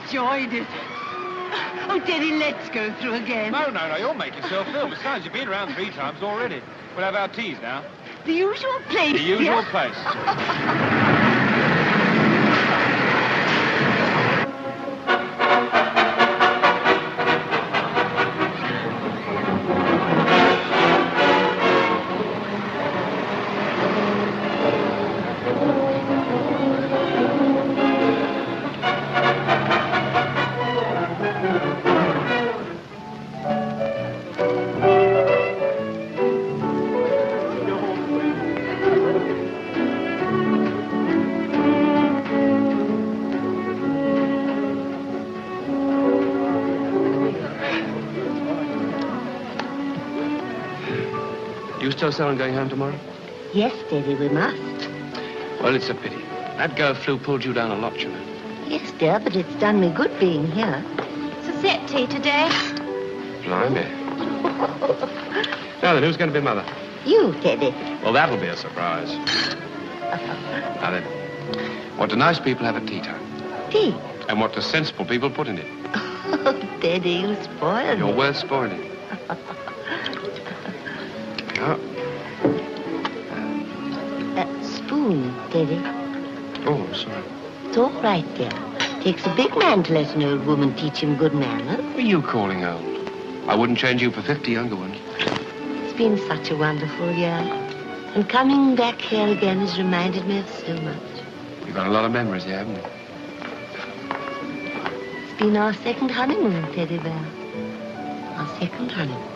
enjoyed it. Oh, Teddy, let's go through again. No, you'll make yourself ill. Besides, you've been around 3 times already. We'll have our teas now. The usual place, The usual place. You still selling going home tomorrow? Yes, Daddy, we must. Well, it's a pity. That girl flu pulled you down a lot, you know. Yes, dear, but it's done me good being here. So set tea today. Blimey. Now then, who's going to be mother? You, Teddy. Well, that'll be a surprise. Now then, what do nice people have at tea time? Tea? And what do sensible people put in it? Oh, Teddy, you spoiled You're me. worth spoiling. Oh. Spoon, Teddy. Oh, sorry. It's all right, dear. Takes a big man to let an old woman teach him good manners. What are you calling old? I wouldn't change you for 50 younger ones. It's been such a wonderful year. And coming back here again has reminded me of so much. You've got a lot of memories here, haven't you? It's been our second honeymoon, Teddy Bear. Our second honeymoon.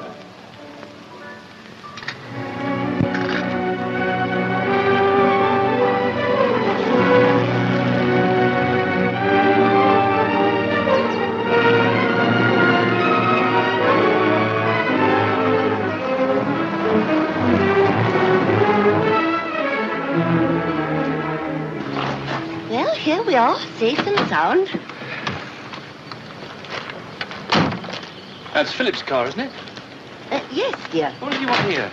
Here we are, safe and sound. That's Philip's car, isn't it? Yes, dear. What do you want here?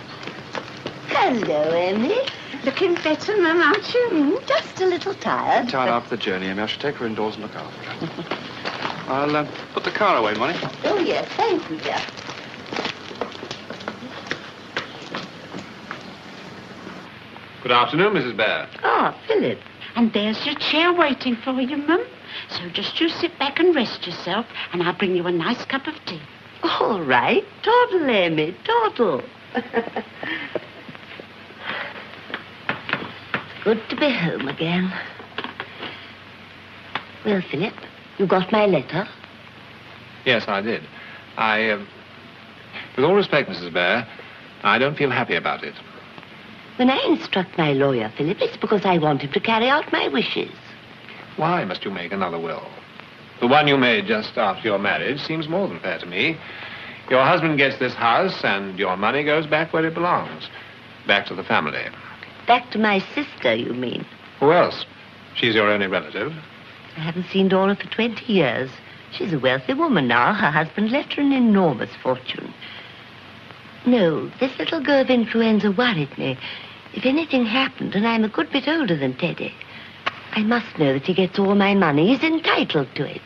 Hello, Emmy. Looking better, Mum, aren't you? Just a little tired. Tired after the journey, Emmy. I should take her indoors and look after her. I'll put the car away, Molly. Oh, yes, thank you, dear. Good afternoon, Mrs. Bear. Ah, Philip. And there's your chair waiting for you, Mum. So just you sit back and rest yourself, and I'll bring you a nice cup of tea. All right. Toddle, Emmy, toddle. Good to be home again. Well, Philip, you got my letter? Yes, I did. With all respect, Mrs. Bear, I don't feel happy about it. When I instruct my lawyer, Philip, it's because I want him to carry out my wishes. Why must you make another will? The one you made just after your marriage seems more than fair to me. Your husband gets this house, and your money goes back where it belongs. Back to the family. Back to my sister, you mean? Who else? She's your only relative. I haven't seen Dora for 20 years. She's a wealthy woman now. Her husband left her an enormous fortune. No, this little go of influenza worried me. If anything happened, and I'm a good bit older than Teddy, I must know that he gets all my money. He's entitled to it.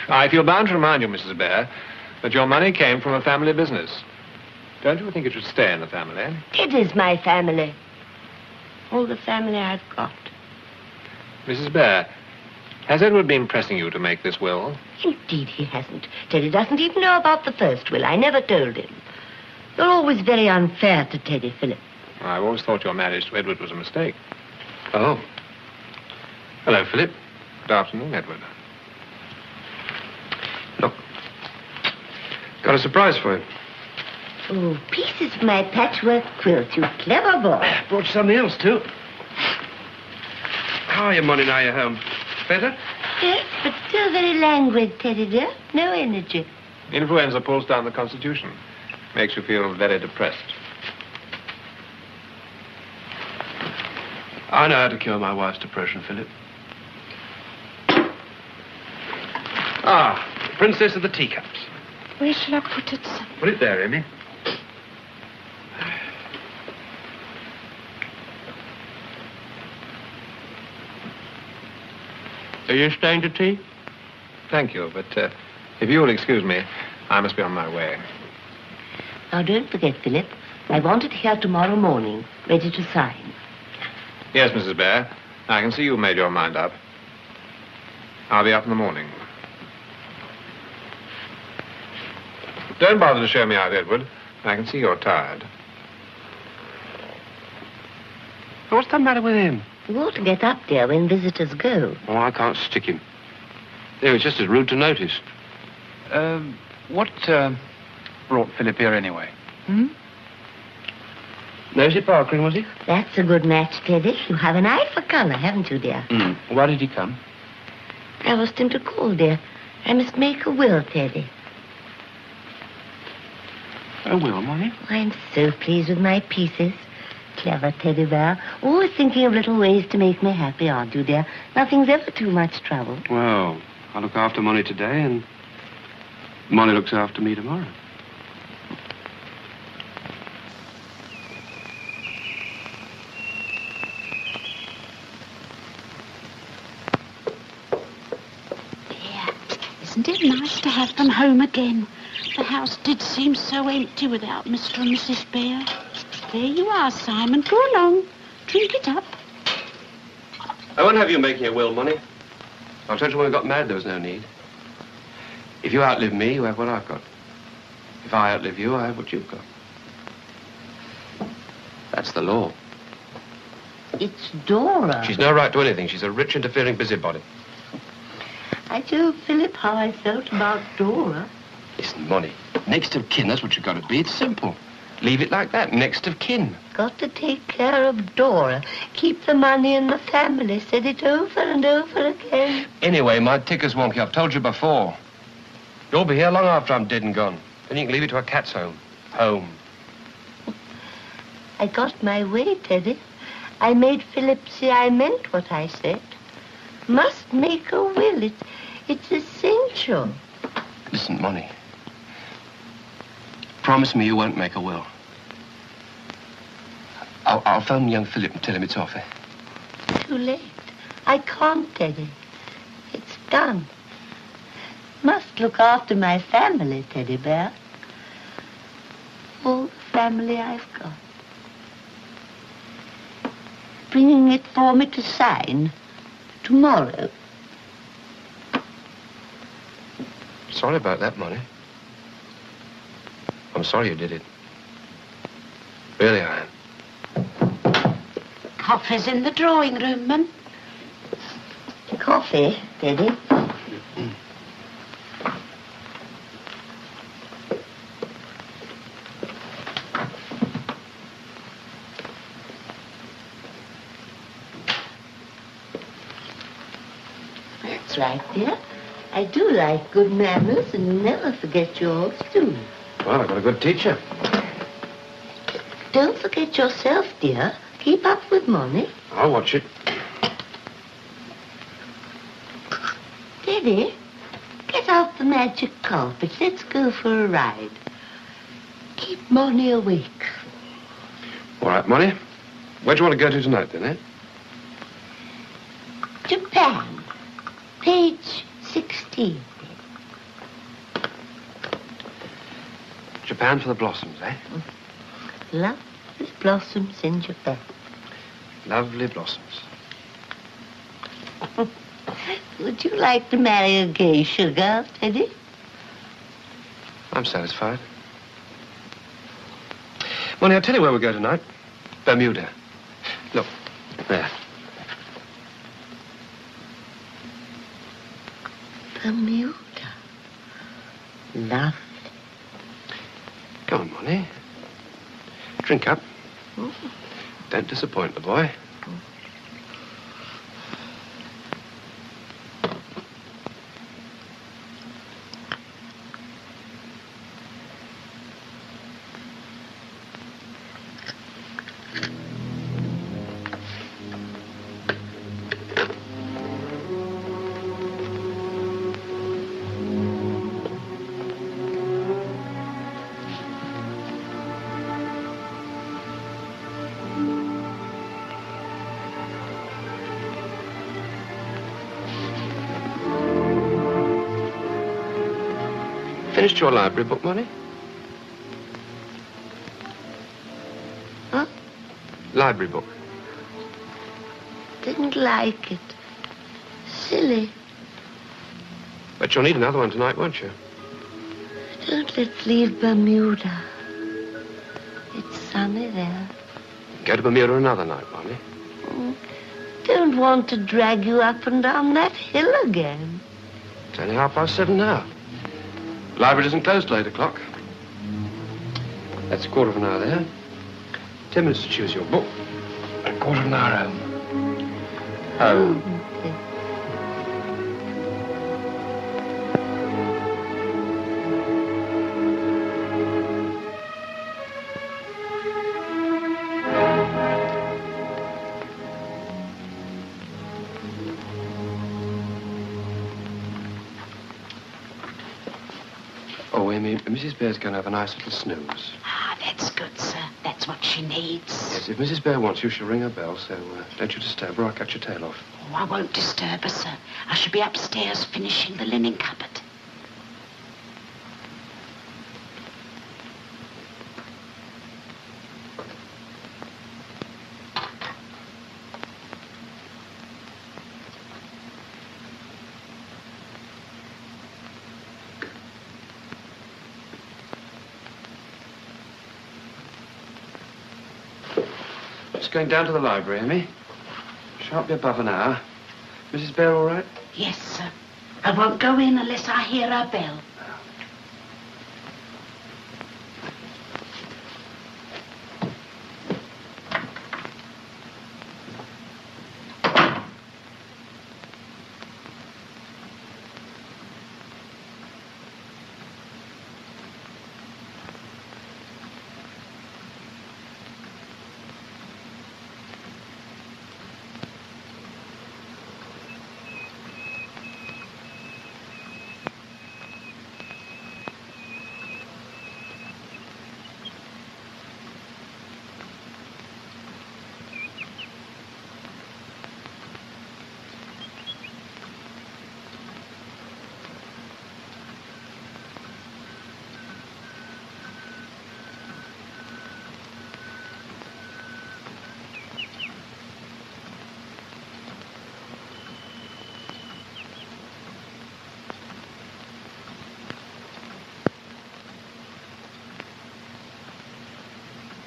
I feel bound to remind you, Mrs. Bear, that your money came from a family business. Don't you think it should stay in the family? It is my family. All the family I've got. Mrs. Bear, has Edward been pressing you to make this will? Indeed he hasn't. Teddy doesn't even know about the first will. I never told him. You're always very unfair to Teddy, Philip. I've always thought your marriage to Edward was a mistake. Oh. Hello, Philip. Good afternoon, Edward. Look. Got a surprise for you. Oh, pieces of my patchwork quilt, you clever boy. Brought you something else, too. How are you, Molly, now you're home? Better? Yes, but still very languid, Teddy dear. No energy. Influenza pulls down the constitution. Makes you feel very depressed. I know how to cure my wife's depression, Philip. Ah, Princess of the Teacups. Where shall I put it, son? Put it there, Amy. Are you staying to tea? Thank you, but if you will excuse me, I must be on my way. Now, don't forget, Philip. I want it here tomorrow morning, ready to sign. Yes, Mrs. Bear. I can see you've made your mind up. I'll be up in the morning. Don't bother to show me out, Edward. I can see you're tired. What's the matter with him? You ought to get up there when visitors go. Oh, I can't stick him. It was just as rude to notice. What brought Philip here anyway? Nosy Parkering, was he? That's a good match, Teddy. You have an eye for colour, haven't you, dear? Why did he come? I asked him to call, dear. I must make a will, Teddy. A will, Molly? I'm so pleased with my pieces. Clever teddy bear. Always thinking of little ways to make me happy, aren't you, dear? Nothing's ever too much trouble. Well, I look after Molly today, and Molly looks after me tomorrow. Isn't it nice to have them home again? The house did seem so empty without Mr. and Mrs. Bear. There you are, Simon. Go along. Drink it up. I won't have you making a will, Molly. I told you when we got married there was no need. If you outlive me, you have what I've got. If I outlive you, I have what you've got. That's the law. It's Dora. She's no right to anything. She's a rich, interfering busybody. I told Philip how I felt about Dora. Listen, Molly, next of kin, that's what you've got to be. It's simple. Leave it like that, next of kin. Got to take care of Dora. Keep the money in the family. Said it over and over again. Anyway, my ticker's wonky. I've told you before. You'll be here long after I'm dead and gone. Then you can leave it to a cat's home. Home. I got my way, Teddy. I made Philip see I meant what I said. Must make a will. It's essential. Listen, Molly. Promise me you won't make a will. I'll phone young Philip and tell him it's off, eh? Too late. I can't, Teddy. It's done. Must look after my family, Teddy Bear. All the family I've got. Bringing it for me to sign tomorrow. Sorry about that, Molly. I'm sorry you did it. Really, I am. Coffee's in the drawing room, Mum. Coffee, Teddy. That's right, dear. I do like good manners and never forget yours, too. Well, I've got a good teacher. Don't forget yourself, dear. Keep up with Molly. I'll watch it. Teddy, get out the magic carpet. Let's go for a ride. Keep Molly awake. All right, Molly. Where do you want to go to tonight, then, eh? Japan. Page 16. Japan for the blossoms, eh? Lovely blossoms in Japan. Lovely blossoms. Would you like to marry a geisha girl, Teddy? I'm satisfied. Molly, I'll tell you where we'll go tonight. Bermuda. Look, there. Bermuda. Lovely. Come on, Molly. Drink up. Don't disappoint the boy. Finished your library book, Molly? Huh? Library book. Didn't like it. Silly. But you'll need another one tonight, won't you? Don't let's leave Bermuda. It's sunny there. Go to Bermuda another night, Molly. Don't want to drag you up and down that hill again. It's only 7:30 now. Library doesn't close till 8 o'clock. That's a quarter of an hour there. 10 minutes to choose your book. A quarter of an hour home. Home. Oh, Amy, Mrs. Bear's going to have a nice little snooze. Ah, that's good, sir. That's what she needs. Yes, if Mrs. Bear wants you, she'll ring her bell, so don't you disturb her, I'll cut your tail off. Oh, I won't disturb her, sir. I shall be upstairs finishing the linen cupboard. Just going down to the library, Amy. Shan't be above an hour. Mrs. Bear all right? Yes, sir. I won't go in unless I hear her bell.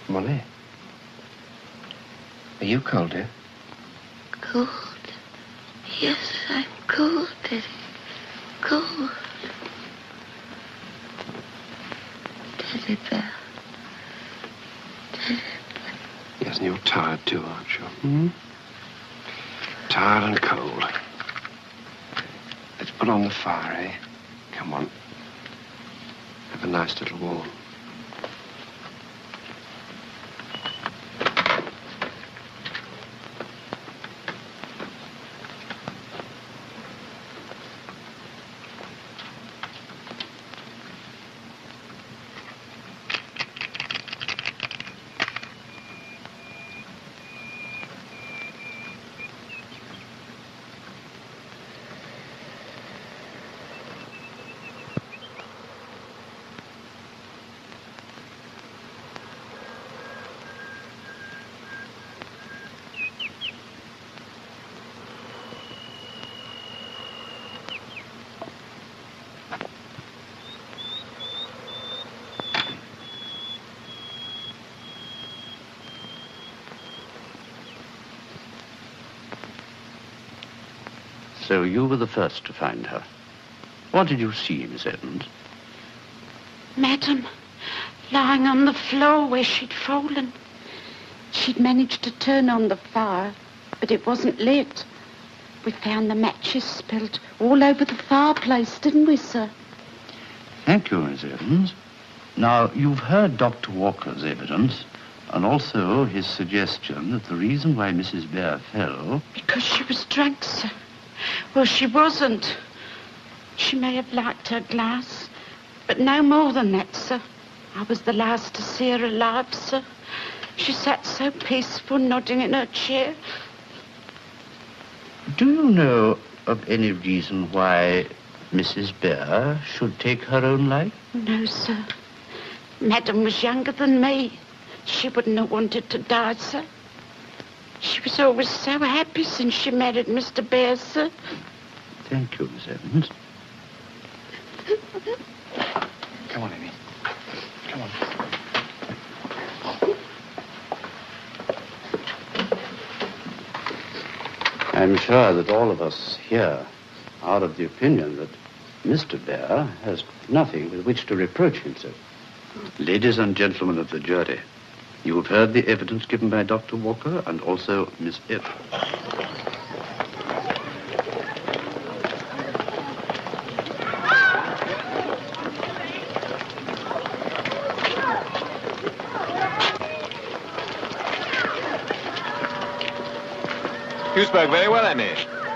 Molly? Are you cold, dear? Cold? Yes, I'm cold, Daddy. Cold. Teddy bear. Teddy bear. Yes, and you're tired too, aren't you? Hmm? Tired and cold. Let's put on the fire, eh? Come on. Have a nice little warm. So you were the first to find her. What did you see, Miss Evans? Madam, lying on the floor where she'd fallen. She'd managed to turn on the fire, but it wasn't lit. We found the matches spilled all over the fireplace, didn't we, sir? Thank you, Miss Evans. Now, you've heard Dr. Walker's evidence, and also his suggestion that the reason why Mrs. Bear fell... Because she was drunk, sir. Well, she wasn't. She may have liked her glass, but no more than that, sir. I was the last to see her alive, sir. She sat so peaceful, nodding in her chair. Do you know of any reason why Mrs. Bear should take her own life? No, sir. Madam was younger than me. She wouldn't have wanted to die, sir. She was always so happy since she married Mr. Bear, sir. Thank you, Miss Evans. Come on, Amy. Come on. I'm sure that all of us here are of the opinion that Mr. Bear has nothing with which to reproach himself. Ladies and gentlemen of the jury, you have heard the evidence given by Dr. Walker and also Miss Evans. You spoke very well, Amy.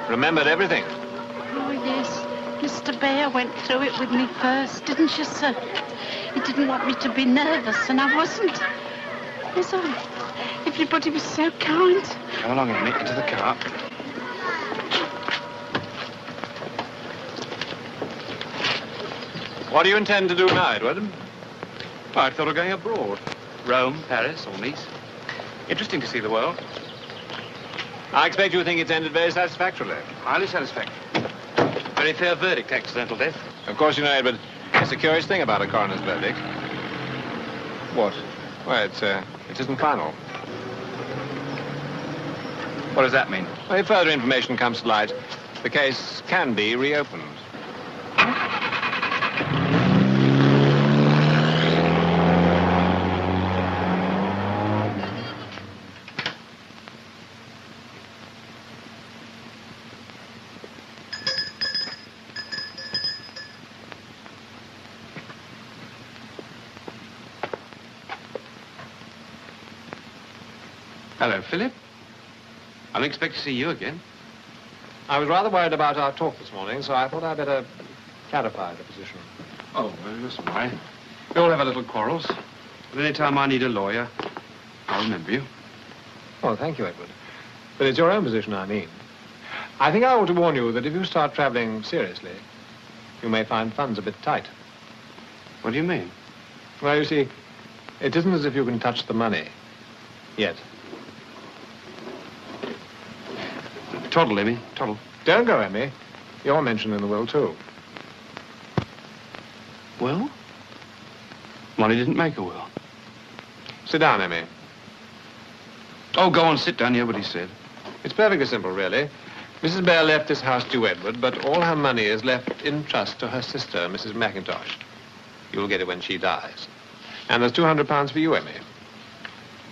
Remembered everything. Oh, yes. Mr. Bear went through it with me first, didn't you, sir? He didn't want me to be nervous, and I wasn't. Yes, everybody was so kind. Come along, Amy, into the car. What do you intend to do now, Edward? I thought of going abroad. Rome, Paris, or Nice. Interesting to see the world. I expect you think it's ended very satisfactorily. Highly satisfactory. Very fair verdict, accidental death. Of course, you know, Edward, it's a curious thing about a coroner's verdict. What? Well, it isn't final. What does that mean? Well, if further information comes to light, the case can be reopened. Hello, Philip. I don't expect to see you again. I was rather worried about our talk this morning, so I thought I'd better clarify the position. Oh, well, listen, why? We all have our little quarrels. But any time I need a lawyer, I'll remember you. Oh, thank you, Edward. But it's your own position, I mean. I think I ought to warn you that if you start traveling seriously, you may find funds a bit tight. What do you mean? Well, you see, it isn't as if you can touch the money. Yet. Toddle, Emmy, toddle. Don't go, Emmy. You're mentioned in the will, too. Well? Molly didn't make a will. Sit down, Emmy. Oh, go on, sit down, hear what he said. It's perfectly simple, really. Mrs. Bear left this house to Edward, but all her money is left in trust to her sister, Mrs. McIntosh. You'll get it when she dies. And there's £200 for you, Emmy.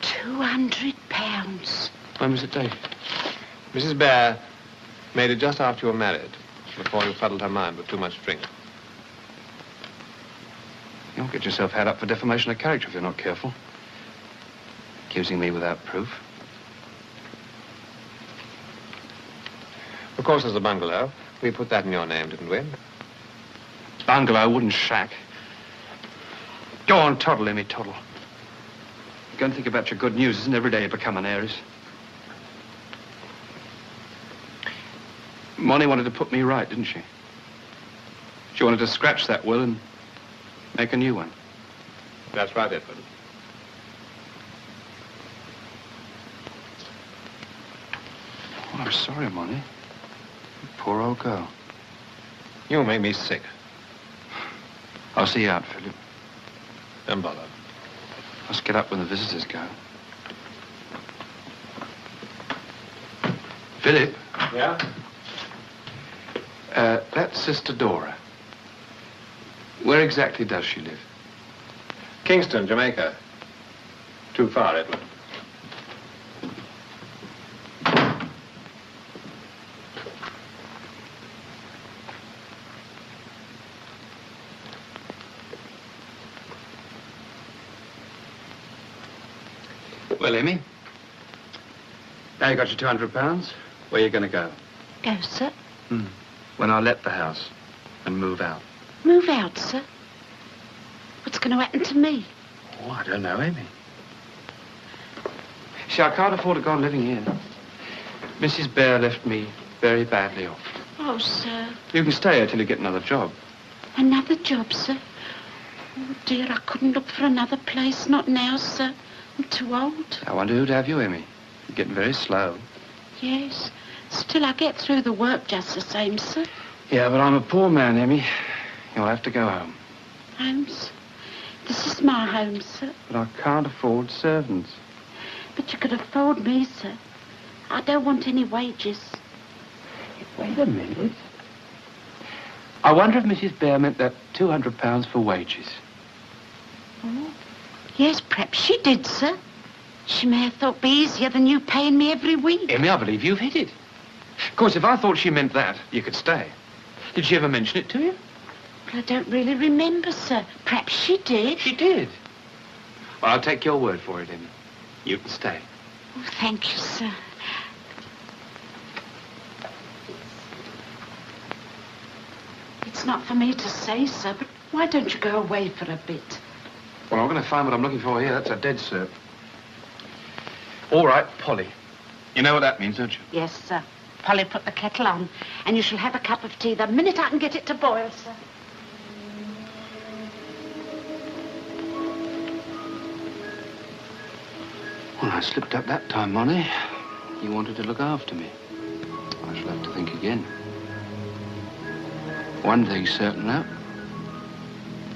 £200. When was it dated? Mrs. Bear made it just after you were married, before you fuddled her mind with too much drink. You'll get yourself had up for defamation of character if you're not careful. Accusing me without proof. Of course, there's the bungalow. We put that in your name, didn't we? Bungalow, wooden shack. Go on, toddle, Emmy, toddle. Go and think about your good news. Isn't every day you become an heiress? Molly wanted to put me right, didn't she? She wanted to scratch that will and make a new one. That's right, Edward. Oh, I'm sorry, Molly. Poor old girl. You make me sick. I'll see you out, Philip. Don't bother. Let's get up when the visitors go. Philip? Yeah? That's Sister Dora. Where exactly does she live? Kingston, Jamaica. Too far, Edward. Well, Emmy, now you got your £200. Where are you going to go? Go, sir. When I let the house and move out. Move out, sir. What's going to happen to me? Oh, I don't know, Amy. See, I can't afford to go on living here. Mrs. Bear left me very badly off. Oh, sir. You can stay here till you get another job. Another job, sir? Oh, dear, I couldn't look for another place. Not now, sir. I'm too old. I wonder who'd have you, Emmy. You're getting very slow. Yes. Still, I get through the work just the same, sir. Yeah, but I'm a poor man, Emmy. You'll have to go home. Homes? This is my home, sir. But I can't afford servants. But you could afford me, sir. I don't want any wages. Wait a minute. I wonder if Mrs. Bear meant that £200 for wages. Oh, yes, perhaps she did, sir. She may have thought it'd be easier than you paying me every week. Emmy, I believe you've hit it. Of course, if I thought she meant that, you could stay. Did she ever mention it to you? Well, I don't really remember, sir. Perhaps she did. She did. Well, I'll take your word for it, Emmy. You can stay. Oh, thank you, sir. It's not for me to say, sir, but why don't you go away for a bit? Well, I'm going to find what I'm looking for here. That's a dead cert. All right, Polly. You know what that means, don't you? Yes, sir. Polly, put the kettle on, and you shall have a cup of tea the minute I can get it to boil, sir. Well, I slipped up that time, Molly. You wanted to look after me. I shall have to think again. One thing's certain now.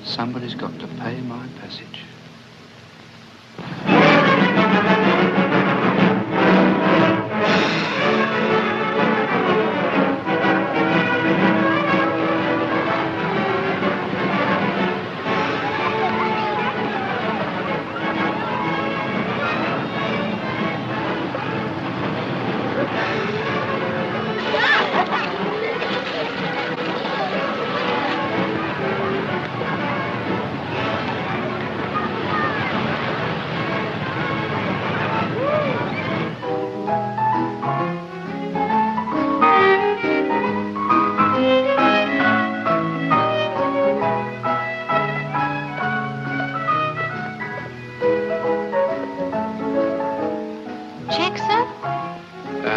Somebody's got to pay my passage.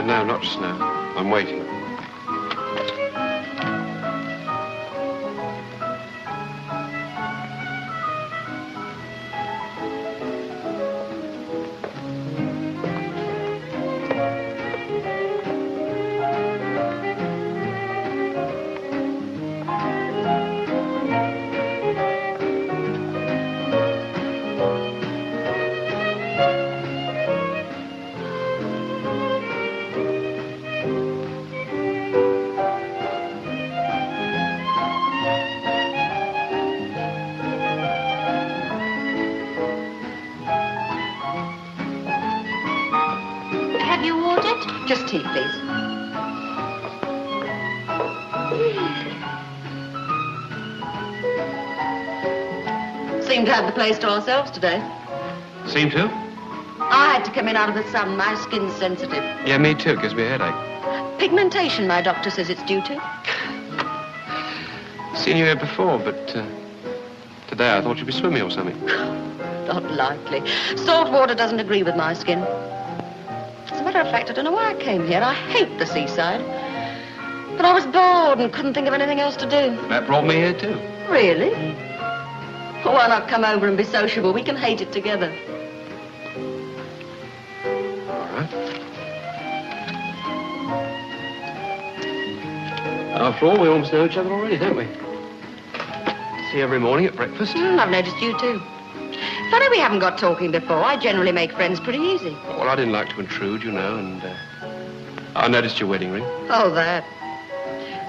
No, not just now. I'm waiting. Just tea, please. Seem to have the place to ourselves today. Seem to? I had to come in out of the sun. My skin's sensitive. Yeah, me too. It gives me a headache. Pigmentation, my doctor says it's due to. Seen you here before, but today I thought you'd be swimming or something. Not likely. Salt water doesn't agree with my skin. As a matter of fact, I don't know why I came here. I hate the seaside. But I was bored and couldn't think of anything else to do. That brought me here, too. Really? Well, why not come over and be sociable? We can hate it together. All right. After all, we almost know each other already, don't we? See you every morning at breakfast. I've noticed you, too. Funny we haven't got talking before. I generally make friends pretty easy. Well, I didn't like to intrude, you know, and I noticed your wedding ring. Oh, that.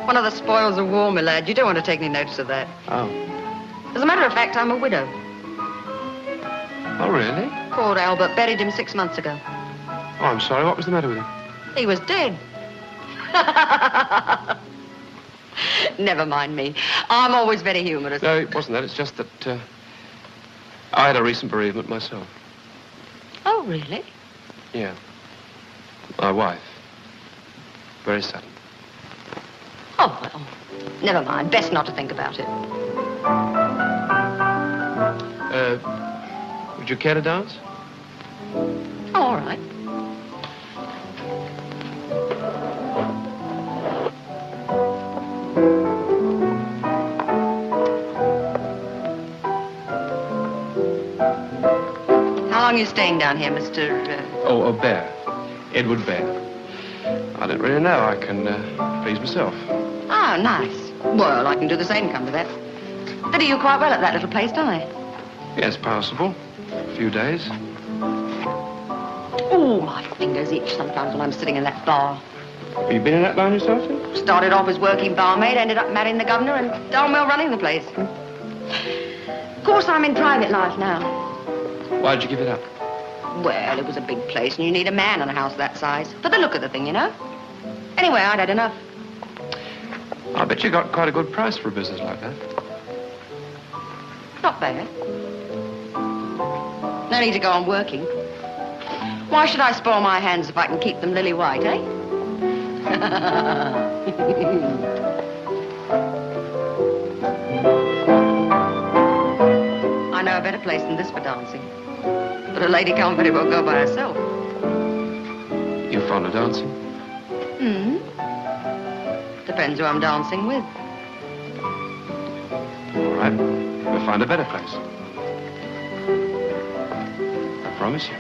One of the spoils of war, my lad. You don't want to take any notice of that. Oh. As a matter of fact, I'm a widow. Oh, really? Poor Albert. Buried him 6 months ago. Oh, I'm sorry. What was the matter with him? He was dead. Never mind me. I'm always very humorous. No, it wasn't that. It's just that I had a recent bereavement myself. Oh, really? Yeah. My wife. Very sudden. Oh, well, never mind. Best not to think about it. Would you care to dance? Oh, all right. you staying down here, Mr. Oh, Bear. Edward Bear. I don't really know. I can please myself. Oh, nice. Well, I can do the same, come to that. They do you quite well at that little place, don't they? Yes, passable. A few days. Oh, my fingers itch sometimes when I'm sitting in that bar. Have you been in that line yourself, then? Started off as working barmaid, ended up marrying the governor and darn well running the place. Of course, I'm in private life now. Why'd you give it up? Well, it was a big place, and you need a man in a house that size. For the look of the thing, you know. Anyway, I'd had enough. I bet you got quite a good price for a business like that. Not bad. No need to go on working. Why should I spoil my hands if I can keep them lily white, eh? I know a better place than this for dancing. But a lady can't very well go by herself. You fond of dancing? Depends who I'm dancing with. All right. We'll find a better place. I promise you.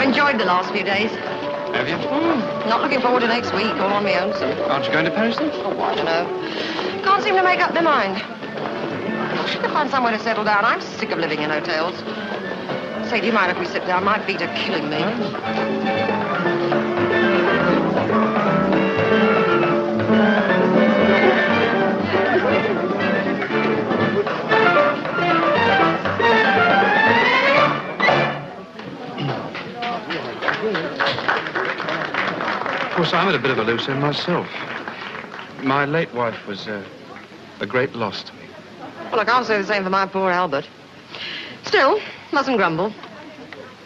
Enjoyed the last few days. Have you? Not looking forward to next week, all on my own, so. Aren't you going to Paris, then? Oh, I don't know. Can't seem to make up their mind. I should find somewhere to settle down. I'm sick of living in hotels. Say, do you mind if we sit down? My feet are killing me. Of course, I'm at a bit of a loose end myself. My late wife was a great loss to me. Well, I can't say the same for my poor Albert. Still, mustn't grumble.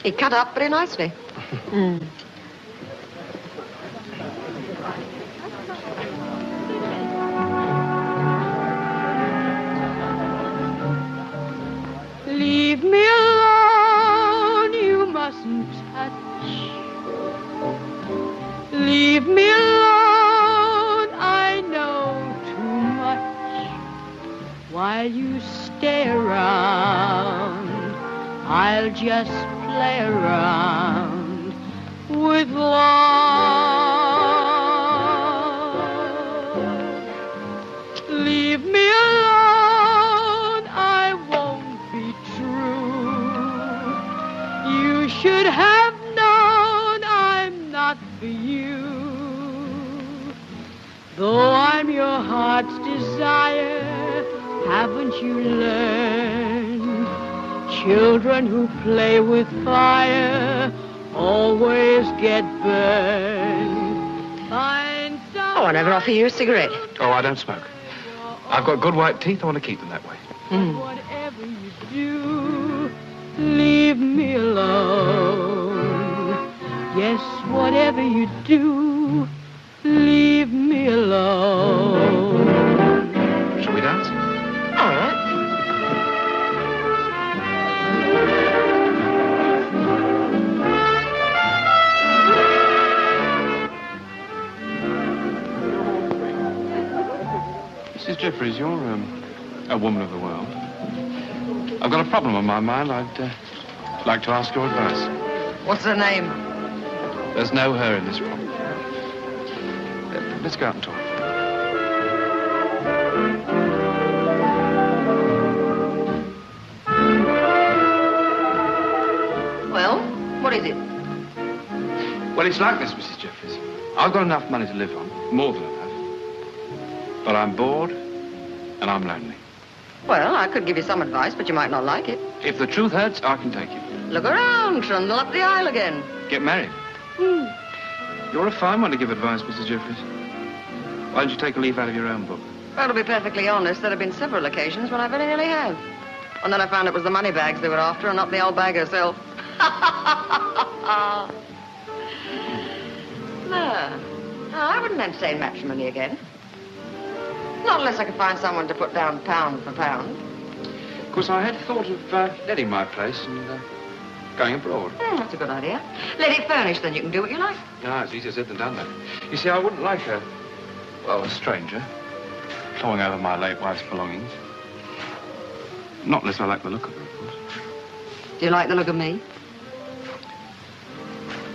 He cut up pretty nicely. Leave me alone, you mustn't touch. Leave me alone, I know too much. While you stay around, I'll just play around with love. Leave me alone, I won't be true. You should have known I'm not for you. Though I'm your heart's desire, haven't you learned? Children who play with fire always get burned. Find Oh, I never offer you a cigarette. Oh, I don't smoke. I've got good white teeth. I want to keep them that way. Whatever you do, leave me alone. Yes, whatever you do, leave me alone. Shall we dance? All right. Mrs. Jeffries, you're a woman of the world. I've got a problem on my mind. I'd like to ask your advice. What's her name? There's no her in this room. Let's go out and talk. Well, what is it? Well, it's like this, Mrs. Jeffries. I've got enough money to live on, more than enough. But I'm bored and I'm lonely. Well, I could give you some advice, but you might not like it. If the truth hurts, I can take it. Look around, trundle up the aisle again. Get married. You're a fine one to give advice, Mrs. Jeffries. Why don't you take a leaf out of your own book? Well, to be perfectly honest, there have been several occasions when I very nearly have. And then I found it was the money bags they were after and not the old bag herself. No, I wouldn't entertain matrimony again. Not unless I can find someone to put down pound for pound. Of course, I had thought of letting my place and going abroad. That's a good idea. Let it furnished, then you can do what you like. Ah, it's easier said than done, then. You see, I wouldn't like a stranger clawing over my late wife's belongings. Not unless I like the look of her, of course. Do you like the look of me?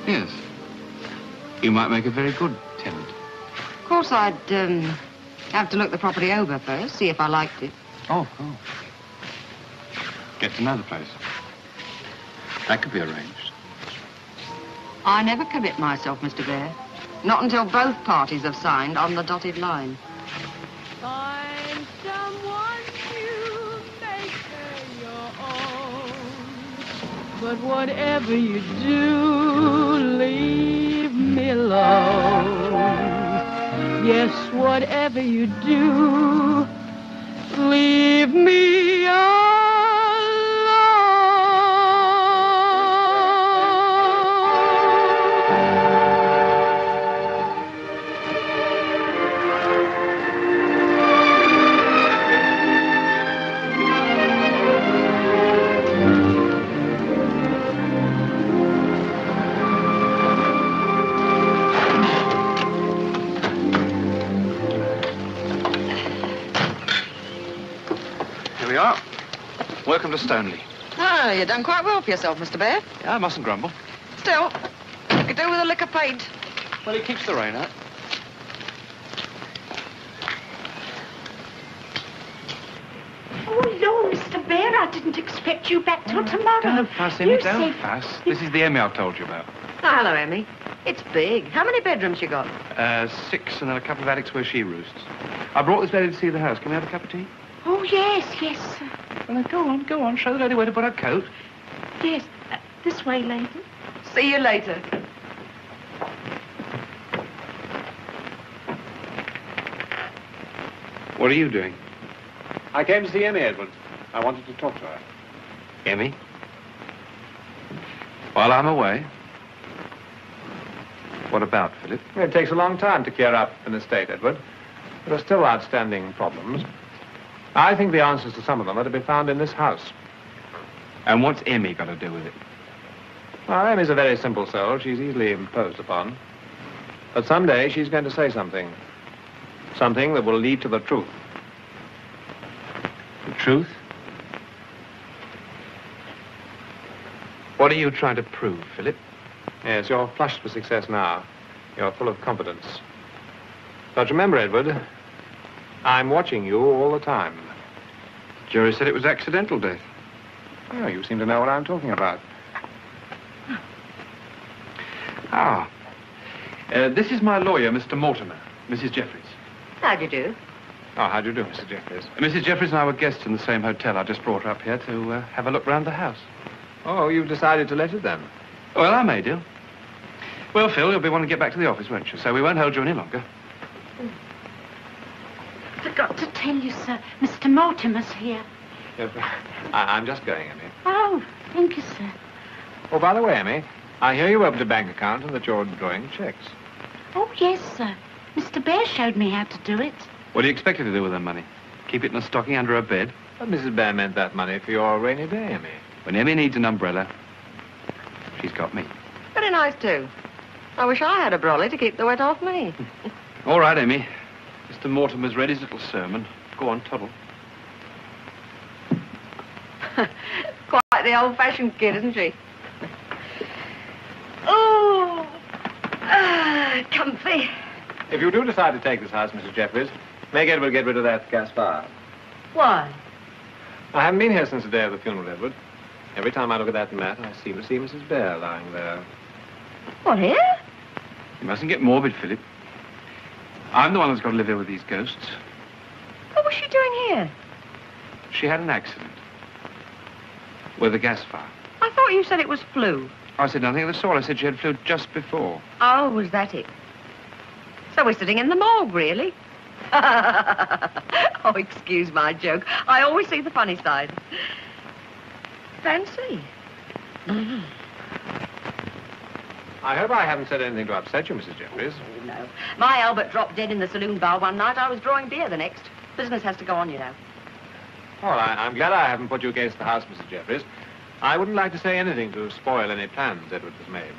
Yes. You might make a very good tenant. Of course, I'd have to look the property over first, see if I liked it. Oh. Get to know the place. That could be arranged. I never commit myself, Mr. Bear. Not until both parties have signed on the dotted line. Find someone new, make her your own. But whatever you do, leave me alone. Yes, whatever you do, leave me alone. Welcome to Stoneleigh. Oh, you've done quite well for yourself, Mr. Bear. Yeah, I mustn't grumble. Still, you could do with a lick of paint. Well, it keeps the rain out. Oh, Lord, Mr. Bear, I didn't expect you back till tomorrow. Don't fuss, Emmy, don't fuss. This is the Emmy I've told you about. Oh, hello, Emmy. It's big. How many bedrooms you got? 6 and then a couple of attics where she roosts. I brought this lady to see the house. Can we have a cup of tea? Oh, yes, sir. Well, then go on. Show the lady where to put her coat. Yes, this way, lady. See you later. What are you doing? I came to see Emmy, Edward. I wanted to talk to her. Emmy? While I'm away? What about, Philip? It takes a long time to clear up an estate, Edward. There are still outstanding problems. I think the answers to some of them are to be found in this house. And what's Emmy got to do with it? Well, Emmy's a very simple soul. She's easily imposed upon. But someday she's going to say something. Something that will lead to the truth. The truth? What are you trying to prove, Philip? Yes, you're flushed with success now. You're full of confidence. But remember, Edward, I'm watching you all the time. The jury said it was accidental death. Oh, you seem to know what I'm talking about. This is my lawyer, Mr. Mortimer, Mrs. Jeffries. How'd you do? Oh, how do you do, Mr. Jeffries? Mrs. Jeffries and I were guests in the same hotel. I just brought her up here to have a look round the house. Oh, you've decided to let it then? Well, I may do. Well, Phil, you'll be wanting to get back to the office, won't you? So we won't hold you any longer. Forgot to tell you, sir. Mr. Mortimer's here. Yes, I'm just going, Emmy. Oh, thank you, sir. Oh, by the way, Emmy, I hear you opened a bank account and that you're drawing checks. Oh, yes, sir. Mr. Bear showed me how to do it. What do you expect her to do with her money? Keep it in a stocking under her bed? But Mrs. Bear meant that money for your rainy day, Emmy. When Emmy needs an umbrella, she's got me. Very nice, too. I wish I had a brolly to keep the wet off me. All right, Emmy. Mr. Mortimer's read his little sermon. Go on, toddle. Quite the old-fashioned kid, isn't she? Oh, comfy. If you do decide to take this house, Mrs. Jeffries, make Edward get rid of that gas fire. Why? I haven't been here since the day of the funeral, Edward. Every time I look at that mat, I seem to see Mrs. Bear lying there. What, here? You mustn't get morbid, Philip. I'm the one who's got to live here with these ghosts. What was she doing here? She had an accident with a gas fire. I thought you said it was flu. I said nothing of the sort. I said she had flu just before. Oh, was that it? So we're sitting in the morgue, really? Oh, excuse my joke. I always see the funny side. Fancy. I hope I haven't said anything to upset you, Mrs. Jeffries. No. My Albert dropped dead in the saloon bar one night. I was drawing beer the next. Business has to go on, you know. Well, I'm glad I haven't put you against the house, Mrs. Jeffries. I wouldn't like to say anything to spoil any plans Edward has made.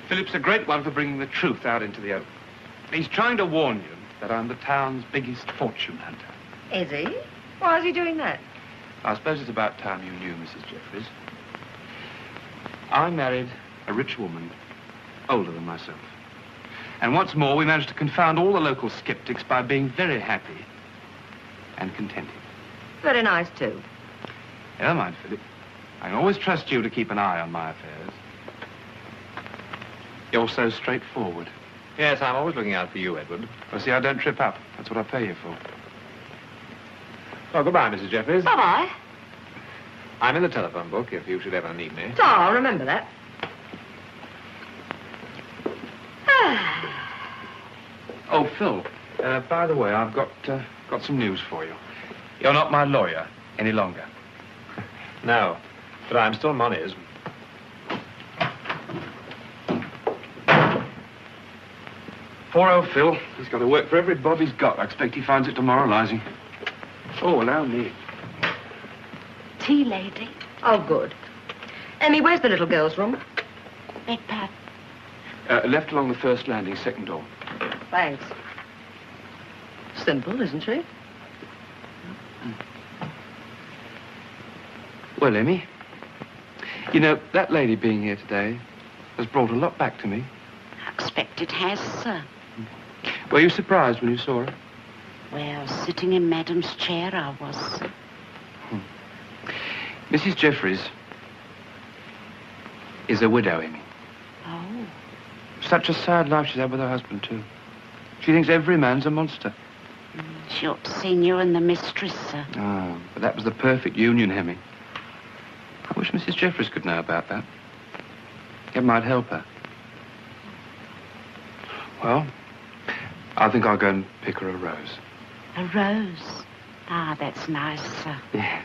Philip's a great one for bringing the truth out into the open. He's trying to warn you that I'm the town's biggest fortune hunter. Is he? Why is he doing that? I suppose it's about time you knew, Mrs. Jeffries. I married a rich woman, older than myself. And once more, we managed to confound all the local skeptics by being very happy and contented. Very nice, too. Never mind, Philip. I can always trust you to keep an eye on my affairs. You're so straightforward. Yes, I'm always looking out for you, Edward. Well, see, I don't trip up. That's what I pay you for. Oh, goodbye, Mrs. Jeffries. Bye-bye. I'm in the telephone book if you should ever need me. So, I'll remember that. Oh, Phil, by the way, I've got some news for you. You're not my lawyer any longer. No, but I'm still Money's. Poor old Phil. He's got to work for every bob he's got. I expect he finds it demoralizing. Oh, allow me. Tea, lady. Oh, good. Emmy, where's the little girl's room? Beg pardon. Left along the first landing, second door. Thanks. Simple, isn't she? Well, Emmy, you know, that lady being here today has brought a lot back to me. I expect it has, sir. Were you surprised when you saw her? Well, sitting in Madam's chair, I was. Mrs. Jeffries is a widow, Emmy. Oh. Such a sad life she's had with her husband, too. She thinks every man's a monster. She ought to seen you and the mistress, sir. Oh, but that was the perfect union, Hemming. I wish Mrs. Jeffries could know about that. It might help her. Well, I think I'll go and pick her a rose. A rose? Ah, that's nice, sir. Yeah.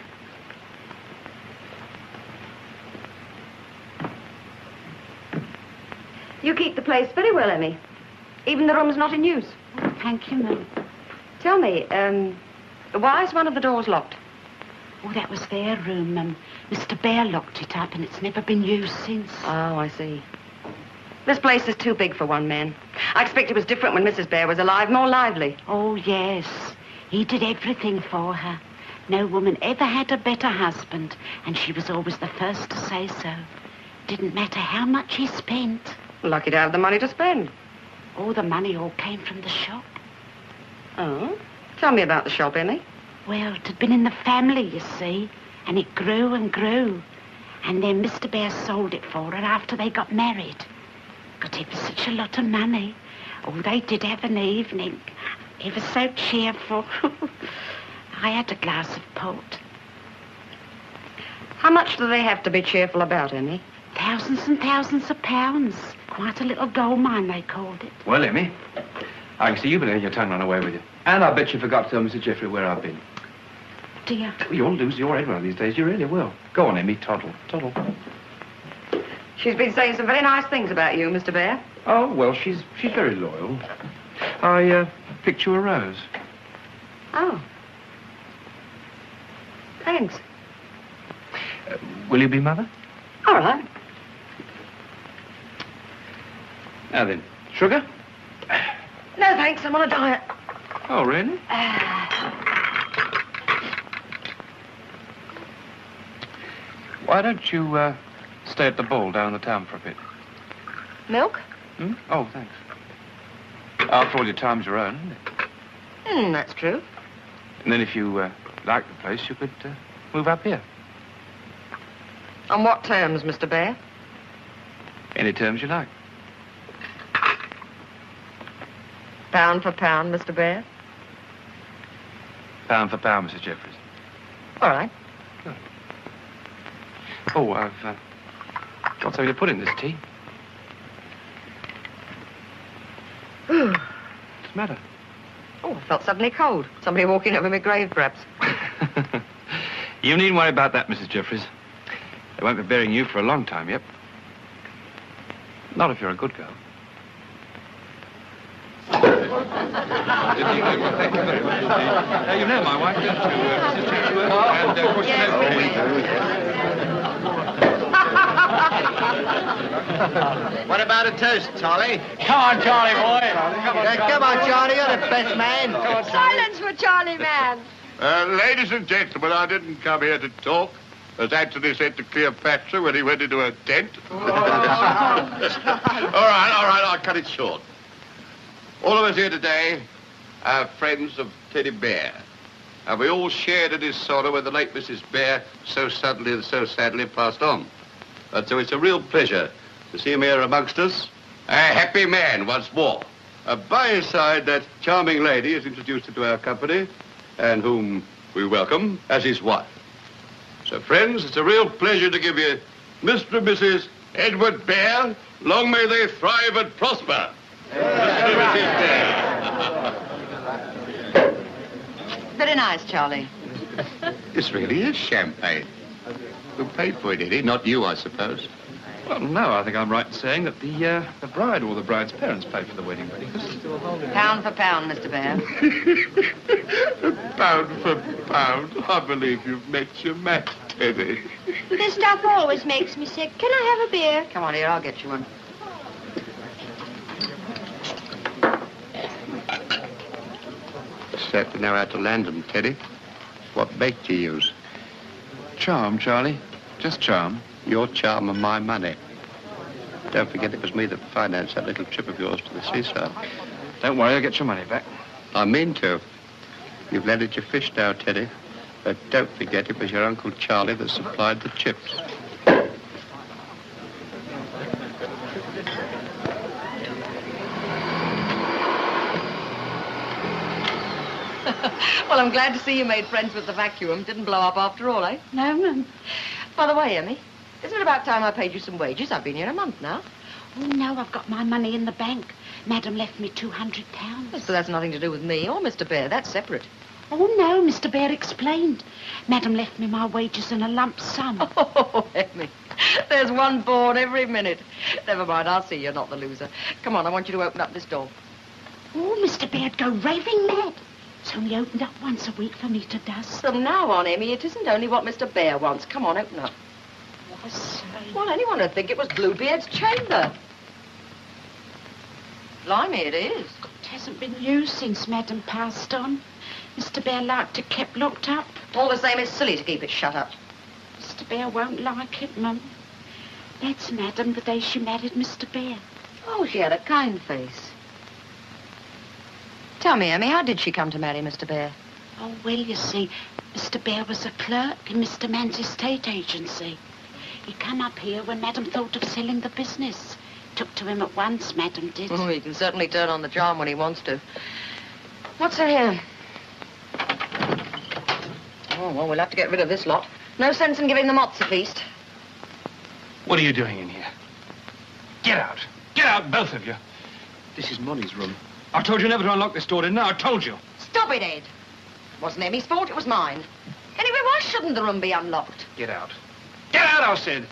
You keep the place very well, Emmy. Even the room's not in use. Oh, thank you, ma'am. Tell me, why is one of the doors locked? Oh, that was their room. Mr. Bear locked it up, and it's never been used since. Oh, I see. This place is too big for one man. I expect it was different when Mrs. Bear was alive, more lively. Oh, yes. He did everything for her. No woman ever had a better husband, and she was always the first to say so. Didn't matter how much he spent. Lucky to have the money to spend. Oh, the money all came from the shop. Oh? Tell me about the shop, Emmy. Well, it had been in the family, you see, and it grew and grew. And then Mr. Bear sold it for her after they got married. Got ever such a lot of money. Oh, they did have an evening. Ever so cheerful. I had a glass of port. How much do they have to be cheerful about, Emmy? Thousands and thousands of pounds. Quite a little gold mine, they called it. Well, Emmy, I can see you've been letting your tongue run away with you. And I bet you forgot to tell Mr. Jeffrey where I've been. Dear. Well, you'll lose your head one of these days. You really will. Go on, Emmy. Toddle. Toddle. She's been saying some very nice things about you, Mr. Bear. Oh, well, she's very loyal. I picked you a rose. Oh. Thanks. Will you be mother? All right. Now then, sugar? No, thanks. I'm on a diet. Oh, really? Why don't you stay at the ball down in the town for a bit? Milk? Hmm? Oh, thanks. After all, your time's your own, isn't it? That's true. And then if you like the place, you could move up here. On what terms, Mr. Bear? Any terms you like. Pound for pound, Mr. Bear? Pound for pound, Mrs. Jeffries. All right. Good. Oh, I've got something to put in this tea. What's the matter? Oh, I felt suddenly cold. Somebody walking over my grave, perhaps. You needn't worry about that, Mrs. Jeffries. They won't be burying you for a long time yet. Not if you're a good girl. Thank you very much indeed. You know my wife, don't you, Mrs. Chatsworth? And, of course, you know... What about a toast, Charlie? Come on, Charlie, boy. Come on, Charlie, you're the best man. Come on, Silence for Charlie, man. Ladies and gentlemen, I didn't come here to talk, as Anthony said to Cleopatra when he went into her tent. All right, I'll cut it short. All of us here today are friends of Teddy Bear. And we all shared in his sorrow when the late Mrs. Bear so suddenly and so sadly passed on. And so it's a real pleasure to see him here amongst us, a happy man once more. By his side, that charming lady is introduced into our company, and whom we welcome as his wife. So, friends, it's a real pleasure to give you Mr. and Mrs. Edward Bear. Long may they thrive and prosper. Mr. and Mrs. Bear. Very nice, Charlie. This really is champagne. Who paid for it, Eddie? Not you, I suppose. Well, no, I think I'm right in saying that the bride or the bride's parents paid for the wedding breakfast. Pound for pound, Mr. Bear. Pound for pound. I believe you've met your match, Teddy. This stuff always makes me sick. Can I have a beer? Come on here, I'll get you one. Certainly know how to land them, Teddy. What bait do you use? Charm, Charlie. Just charm. Your charm and my money. Don't forget it was me that financed that little trip of yours to the seaside. Don't worry, I'll get your money back. I mean to. You've landed your fish now, Teddy. But don't forget it was your Uncle Charlie that supplied the chips. Well, I'm glad to see you made friends with the vacuum. Didn't blow up after all, eh? No, Mum. By the way, Emmy, isn't it about time I paid you some wages? I've been here a month now. Oh, no, I've got my money in the bank. Madam left me £200. But that's nothing to do with me or Mr. Bear. That's separate. Oh, no, Mr. Bear explained. Madam left me my wages in a lump sum. Oh, Emmy, there's one born every minute. Never mind, I'll see you're not the loser. Come on, I want you to open up this door. Oh, Mr. Bear'd go raving mad. It's only opened up once a week for me to dust. From now on, Emmy, it isn't only what Mr. Bear wants. Come on, open up. Well, anyone would think it was Bluebeard's chamber. Blimey, it is. It hasn't been used since Madam passed on. Mr. Bear liked it kept locked up. All the same, it's silly to keep it shut up. Mr. Bear won't like it, Mum. That's Madam the day she married Mr. Bear. Oh, she had a kind face. Tell me, Emmy, how did she come to marry Mr. Bear? Oh, well, you see, Mr. Bear was a clerk in Mr. Mann's estate agency. He come up here when Madam thought of selling the business. Took to him at once, Madam did. Oh, he can certainly turn on the charm when he wants to. What's in here? Oh, well, we'll have to get rid of this lot. No sense in giving the moths a feast. What are you doing in here? Get out. Get out, both of you. This is Molly's room. I told you never to unlock this door, didn't I? I told you. Stop it, Ed. It wasn't Emmy's fault, it was mine. Anyway, why shouldn't the room be unlocked? Get out. Get out, I said.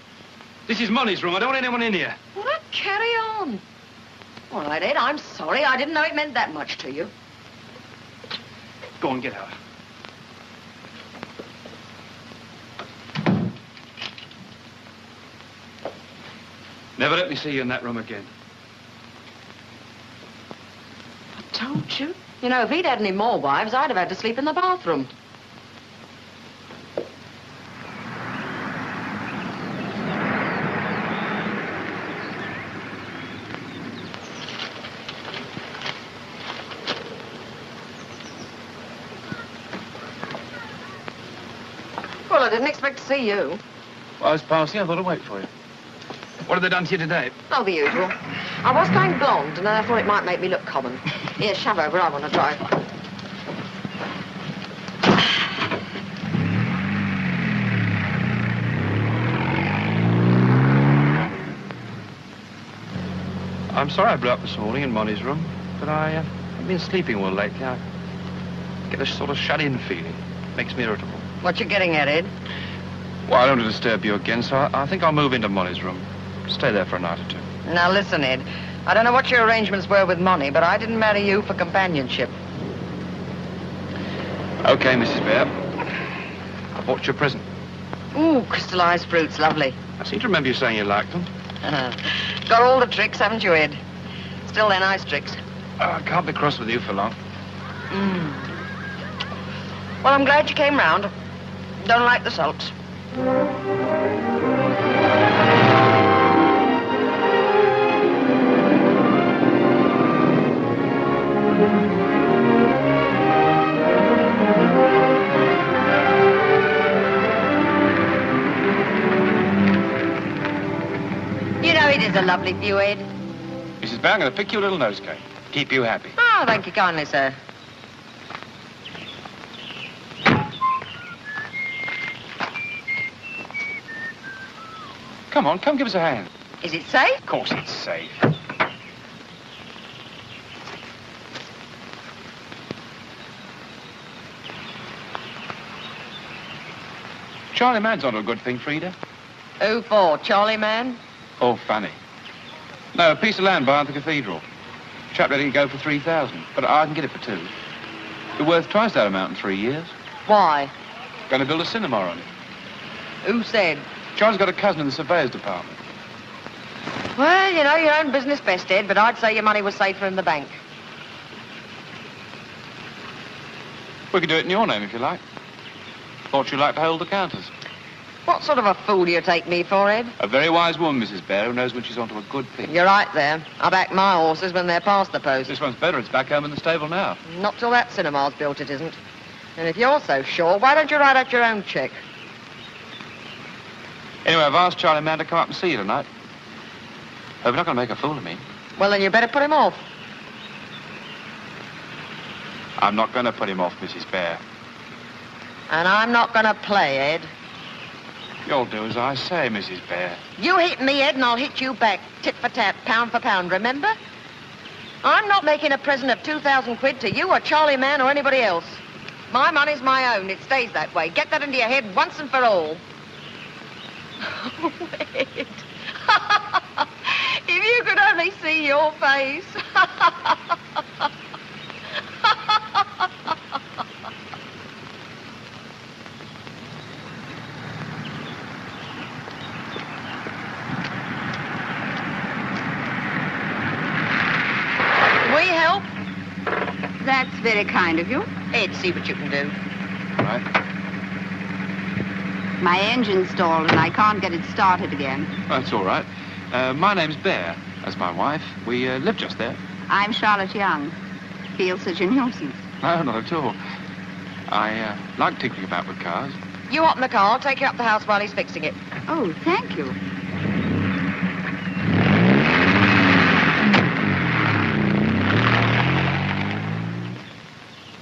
This is Molly's room. I don't want anyone in here. Well, carry on. All right, Ed, I'm sorry. I didn't know it meant that much to you. Go on, get out. Never let me see you in that room again. I told you. You know, if he'd had any more wives, I'd have had to sleep in the bathroom. Well, I didn't expect to see you. Well, I was passing. I thought I'd wait for you. What have they done to you today? Oh, the usual. I was going blonde, and I thought it might make me look common. Here, shove over. I want to try. I'm sorry I blew up this morning in Molly's room, but I've been sleeping well lately. I get a sort of shut-in feeling. Makes me irritable. What you getting at, Ed? Well, I don't want to disturb you again, so I think I'll move into Molly's room. Stay there for a night or two. Now, listen, Ed. I don't know what your arrangements were with money, but I didn't marry you for companionship. Okay, Mrs. Bear. I bought you a present. Ooh, crystallized fruits, lovely. I seem to remember you saying you liked them. Got all the tricks, haven't you, Ed? Still, they're nice tricks. I can't be cross with you for long. Well, I'm glad you came round. Don't like the sulks. You know it is a lovely view, Ed. Mrs. Bear, I'm going to pick you a little nosegay. Keep you happy. Oh, thank you kindly, sir. Come on, come give us a hand. Is it safe? Of course it's safe. Charlie Mann's onto a good thing, Frida. Who for? Charlie Man? Oh, funny. No, a piece of land behind the cathedral. Chap letting it go for 3,000, but I can get it for 2. Be worth twice that amount in 3 years. Why? Going to build a cinema on it. Who said? Charlie's got a cousin in the surveyor's department. Well, you know your own business best, Ed, but I'd say your money was safer in the bank. We could do it in your name if you like. Thought you'd like to hold the counters. What sort of a fool do you take me for, Ed? A very wise woman, Mrs. Bear, who knows when she's onto a good thing. You're right there. I back my horses when they're past the post. This one's better. It's back home in the stable now. Not till that cinema's built, it isn't. And if you're so sure, why don't you write out your own cheque? Anyway, I've asked Charlie Mann to come up and see you tonight. Hope you're not going to make a fool of me. Well, then you better put him off. I'm not going to put him off, Mrs. Bear. And I'm not going to play, Ed. You'll do as I say, Mrs. Bear. You hit me, Ed, and I'll hit you back. Tit for tat, pound for pound, remember? I'm not making a present of 2,000 quid to you or Charlie Mann or anybody else. My money's my own. It stays that way. Get that into your head once and for all. Oh, Ed. If you could only see your face. We help? That's very kind of you. Ed, see what you can do. All right. My engine's stalled and I can't get it started again. That's all right. My name's Bear. That's my wife. We live just there. I'm Charlotte Young. Feel such a nuisance. No, not at all. I like tinkering about with cars. You hop in the car. I'll take you up the house while he's fixing it. Oh, thank you.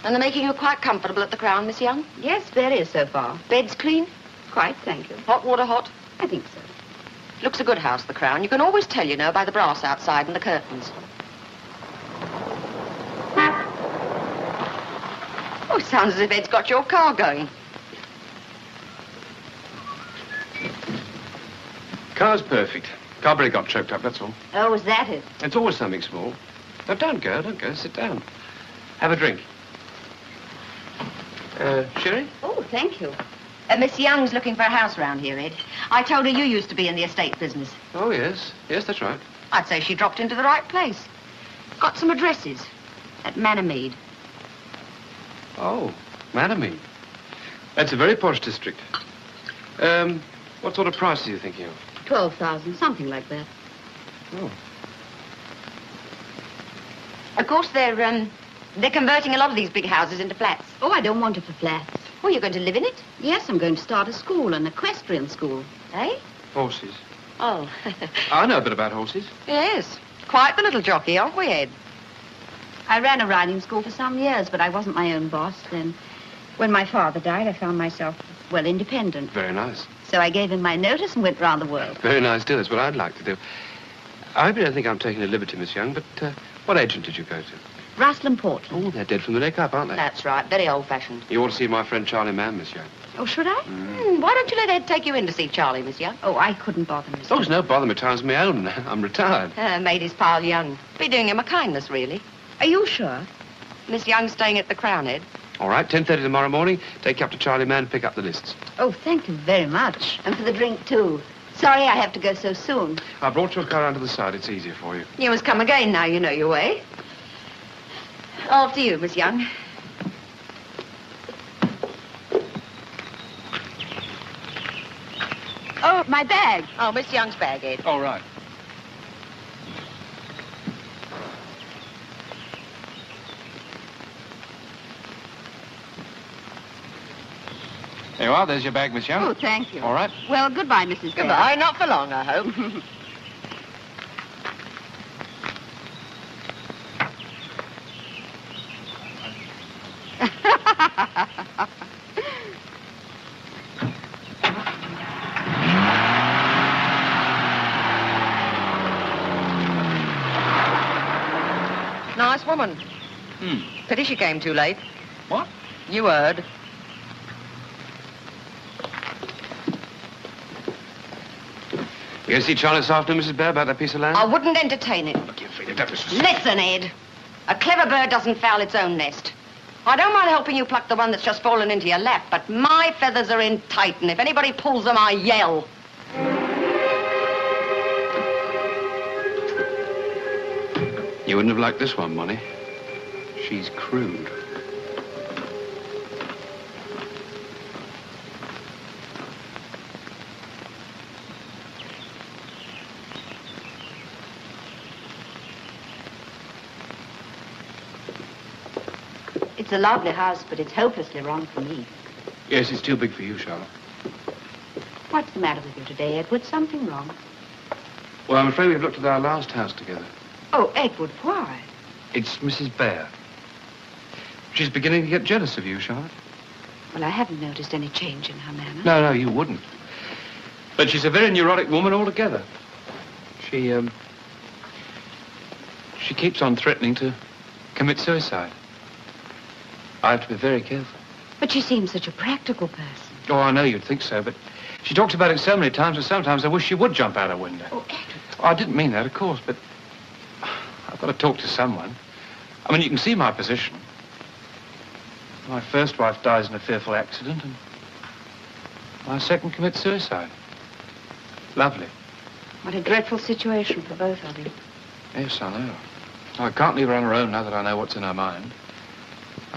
And they're making you quite comfortable at the Crown, Miss Young? Yes, very so far. Bed's clean? Quite, thank you. Hot water hot? I think so. Looks a good house, the Crown. You can always tell, you know, by the brass outside and the curtains. Oh, it sounds as if Ed's got your car going. Car's perfect. Carburetor got choked up, that's all. Oh, was that it? It's always something small. No, don't go. Sit down. Have a drink. Sherry? Oh, thank you. Miss Young's looking for a house round here, Ed. I told her you used to be in the estate business. Oh, yes. Yes, that's right. I'd say she dropped into the right place. Got some addresses at Manamead. Oh, Manamead. That's a very posh district. What sort of price are you thinking of? 12,000, something like that. Oh. Of course, they're converting a lot of these big houses into flats. Oh, I don't want it for flats. Oh, you're going to live in it? Yes, I'm going to start a school, an equestrian school. Eh? Horses. Oh. I know a bit about horses. Yes. Quite the little jockey, aren't we, Ed? I ran a riding school for some years, but I wasn't my own boss then. When my father died, I found myself, well, independent. Very nice. So I gave him my notice and went round the world. Very nice, too. That's what I'd like to do. I hope you don't think I'm taking a liberty, Miss Young, but what agent did you go to? Russell and Portland. Oh, they're dead from the neck up, aren't they? That's right, very old-fashioned. You ought to see my friend Charlie Mann, Miss Young. Oh, should I? Why don't you let Ed take you in to see Charlie, Miss Young? Oh, I couldn't bother, Miss Oh, it's no bother. My time's my own. I'm retired. Made his pal Young. Be doing him a kindness, really. Are you sure? Miss Young's staying at the Crown, Ed. All right, 10:30 tomorrow morning. Take you up to Charlie Mann, pick up the lists. Oh, thank you very much. And for the drink, too. Sorry I have to go so soon. I brought your car around to the side. It's easier for you. You must come again now you know your way. After you, Miss Young. Oh, my bag. Oh, Miss Young's bag, Ed. All right. There you are. There's your bag, Miss Young. Oh, thank you. All right. Well, goodbye, Mrs. Bear. Goodbye. Not for long, I hope. Nice woman. Pity she came too late. What? You heard. You going to see Charlie this afternoon, Mrs. Bear, about that piece of land? I wouldn't entertain it. Look, you figure that was... Listen, Ed. A clever bird doesn't foul its own nest. I don't mind helping you pluck the one that's just fallen into your lap, but my feathers are in tight, and if anybody pulls them, I yell. You wouldn't have liked this one, Money. She's crude. It's a lovely house, but it's hopelessly wrong for me. Yes, it's too big for you, Charlotte. What's the matter with you today, Edward? Something wrong? Well, I'm afraid we've looked at our last house together. Oh, Edward, why? It's Mrs. Bear. She's beginning to get jealous of you, Charlotte. Well, I haven't noticed any change in her manner. No, you wouldn't. But she's a very neurotic woman altogether. She keeps on threatening to commit suicide. I have to be very careful. But she seems such a practical person. Oh, I know you'd think so, but she talks about it so many times, and sometimes I wish she would jump out a window. Oh, Edward. Oh, I didn't mean that, of course, but I've got to talk to someone. I mean, you can see my position. My first wife dies in a fearful accident, and my second commits suicide. Lovely. What a dreadful situation for both of you. Yes, I know. I can't leave her on her own now that I know what's in her mind.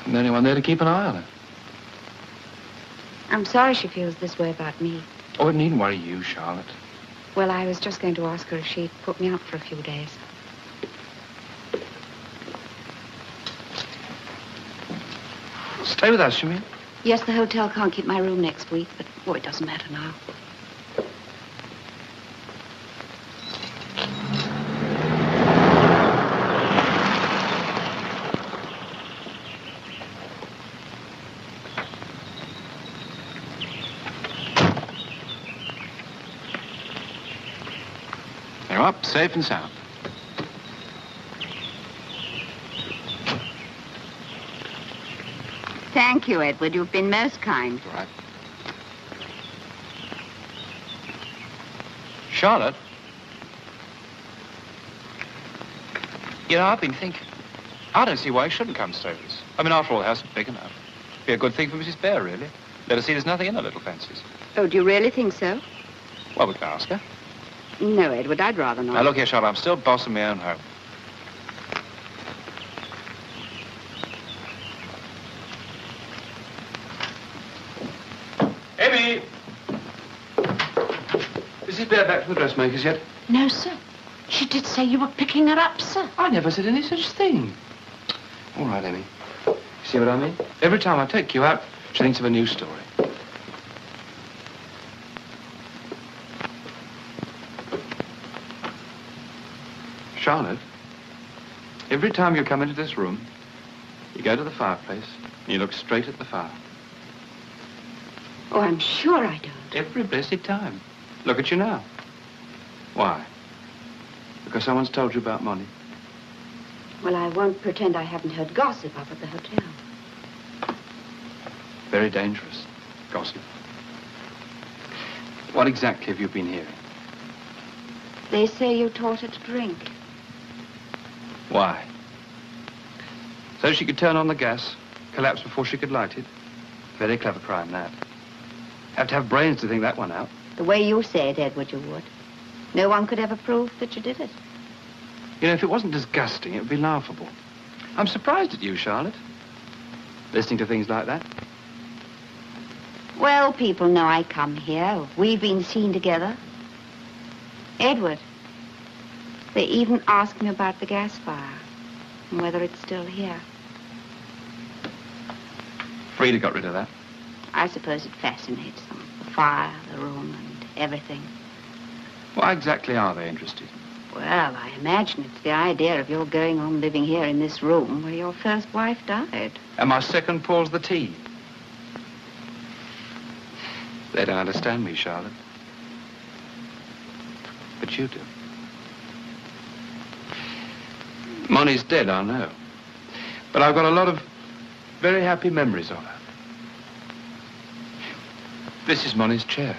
I'm the only one there to keep an eye on her. I'm sorry she feels this way about me. Oh, it needn't worry you, Charlotte. Well, I was just going to ask her if she'd put me up for a few days. Stay with us, you mean? Yes, the hotel can't keep my room next week, but, oh, it doesn't matter now. They're up, safe and sound. Thank you, Edward. You've been most kind. All right. Charlotte? You know, I've been thinking. I don't see why you shouldn't come stay with us. I mean, after all, the house is big enough. Be a good thing for Mrs. Bear, really. Let her see there's nothing in her little fancies. Oh, do you really think so? Well, we can ask her. No, Edward, I'd rather not. Now, look here, Charlotte, I'm still boss of my own home. Amy! Mrs. Bear back from the dressmaker's yet? No, sir. She did say you were picking her up, sir. I never said any such thing. All right, Amy. See what I mean? Every time I take you out, she thinks of a new story. Charlotte, every time you come into this room, you go to the fireplace and you look straight at the fire. Oh, I'm sure I don't. Every blessed time. Look at you now. Why? Because someone's told you about money. Well, I won't pretend I haven't heard gossip up at the hotel. Very dangerous. Gossip. What exactly have you been hearing? They say you taught her to drink. Why? So she could turn on the gas, collapse before she could light it. Very clever crime, that. Have to have brains to think that one out. The way you say it, Edward, you would. No one could ever prove that you did it. You know, if it wasn't disgusting, it would be laughable. I'm surprised at you, Charlotte. Listening to things like that. Well, people know I come here. We've been seen together. Edward, they even asked me about the gas fire and whether it's still here. Frida got rid of that. I suppose it fascinates them. The fire, the room, and everything. Why exactly are they interested? Well, I imagine it's the idea of your going on living here in this room where your first wife died. And my second pours the tea. They don't understand me, Charlotte. But you do. Money's dead, I know. But I've got a lot of very happy memories of her. This is Money's chair.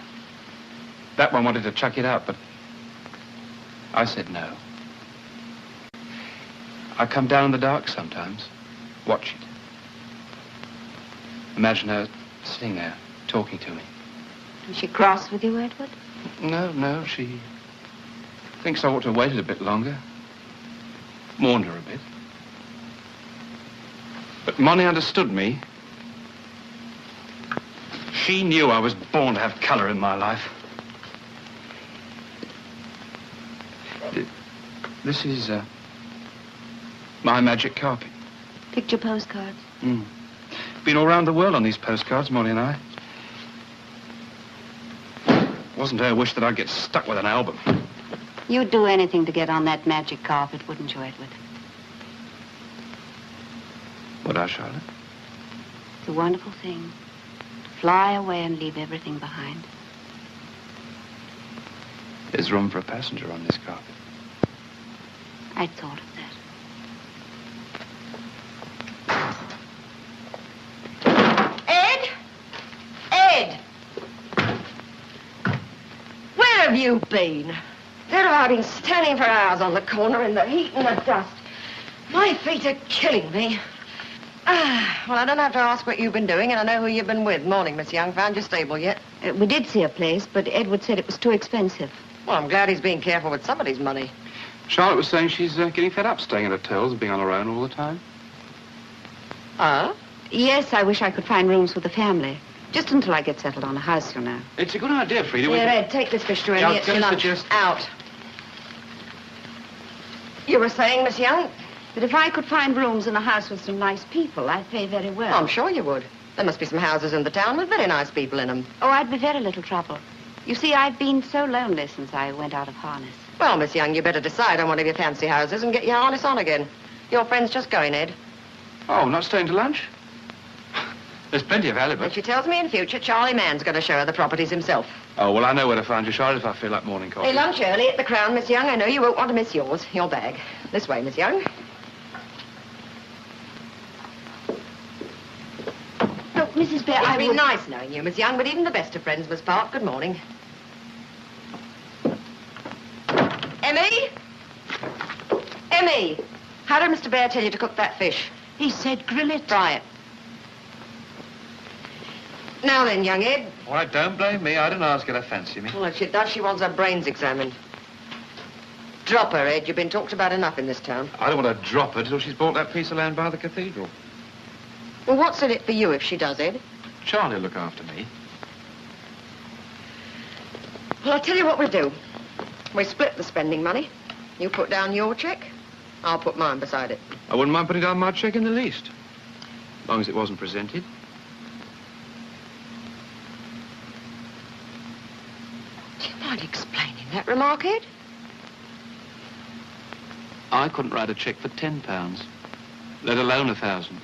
That one wanted to chuck it out, but I said no. I come down in the dark sometimes, watch it. Imagine her sitting there, talking to me. Is she cross with you, Edward? No, she thinks I ought to have waited a bit longer. Mourned her a bit. But Money understood me. She knew I was born to have color in my life. This is my magic carpet. Picture postcards? Been all around the world on these postcards, Molly and I. Wasn't her wish that I'd get stuck with an album. You'd do anything to get on that magic carpet, wouldn't you, Edward? Would I, Charlotte? It's a wonderful thing. To fly away and leave everything behind. There's room for a passenger on this carpet. I'd thought of that. Ed? Ed! Where have you been? There have I been standing for hours on the corner in the heat and the dust. My feet are killing me. Well, I don't have to ask what you've been doing, and I know who you've been with. Morning, Miss Young. Found your stable yet? We did see a place, but Edward said it was too expensive. Well, I'm glad he's being careful with somebody's money. Charlotte was saying she's getting fed up staying at hotels and being on her own all the time. Huh? Yes, I wish I could find rooms with the family. Just until I get settled on a house, you know. It's a good idea, Frida. Here, Ed, take this fish to him. Yeah, It's your lunch. Out. You were saying, Miss Young? But if I could find rooms in a house with some nice people, I'd pay very well. Oh, I'm sure you would. There must be some houses in the town with very nice people in them. Oh, I'd be very little trouble. You see, I've been so lonely since I went out of harness. Well, Miss Young, you better decide on one of your fancy houses and get your harness on again. Your friend's just going, Ed. Oh, not staying to lunch? There's plenty of halibut. And she tells me in future Charlie Mann's going to show her the properties himself. Oh, well, I know where to find you, Charlotte, if I feel like morning coffee. Hey, lunch early at the Crown, Miss Young. I know you won't want to miss yours. Your bag. This way, Miss Young. Oh, Mrs. Bear, It's been nice knowing you, Miss Young, but even the best of friends must part. Good morning. Emmy? Emmy! How did Mr. Bear tell you to cook that fish? He said grill it. Fry it. Now then, young Ed. All right, don't blame me. I didn't ask her to fancy me. Well, if she does, she wants her brains examined. Drop her, Ed. You've been talked about enough in this town. I don't want to drop her till she's bought that piece of land by the cathedral. Well, what's in it for you if she does, Ed? Charlie will look after me. Well, I'll tell you what we'll do. We split the spending money. You put down your cheque. I'll put mine beside it. I wouldn't mind putting down my cheque in the least. As long as it wasn't presented. Do you mind explaining that remark, Ed? I couldn't write a cheque for £10, let alone 1,000.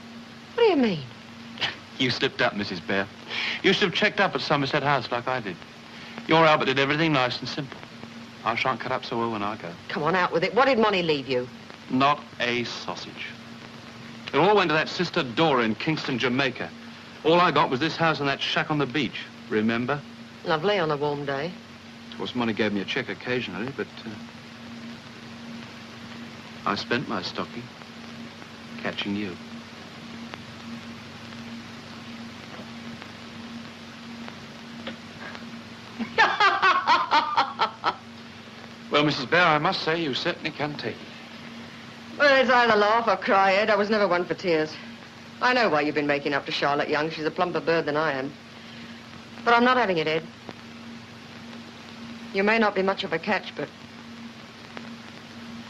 What do you mean? You slipped up, Mrs. Bear. You should have checked up at Somerset House like I did. Your Albert did everything nice and simple. I shan't cut up so well when I go. Come on, out with it. What did Money leave you? Not a sausage. It all went to that Sister Dora in Kingston, Jamaica. All I got was this house and that shack on the beach, remember? Lovely on a warm day. Of course, money gave me a check occasionally, but I spent my stocking catching you. Well, Mrs. Bear, I must say you certainly can take it. Well, it's either laugh or cry, Ed. I was never one for tears. I know why you've been making up to Charlotte Young. She's a plumper bird than I am. But I'm not having it, Ed. You may not be much of a catch, but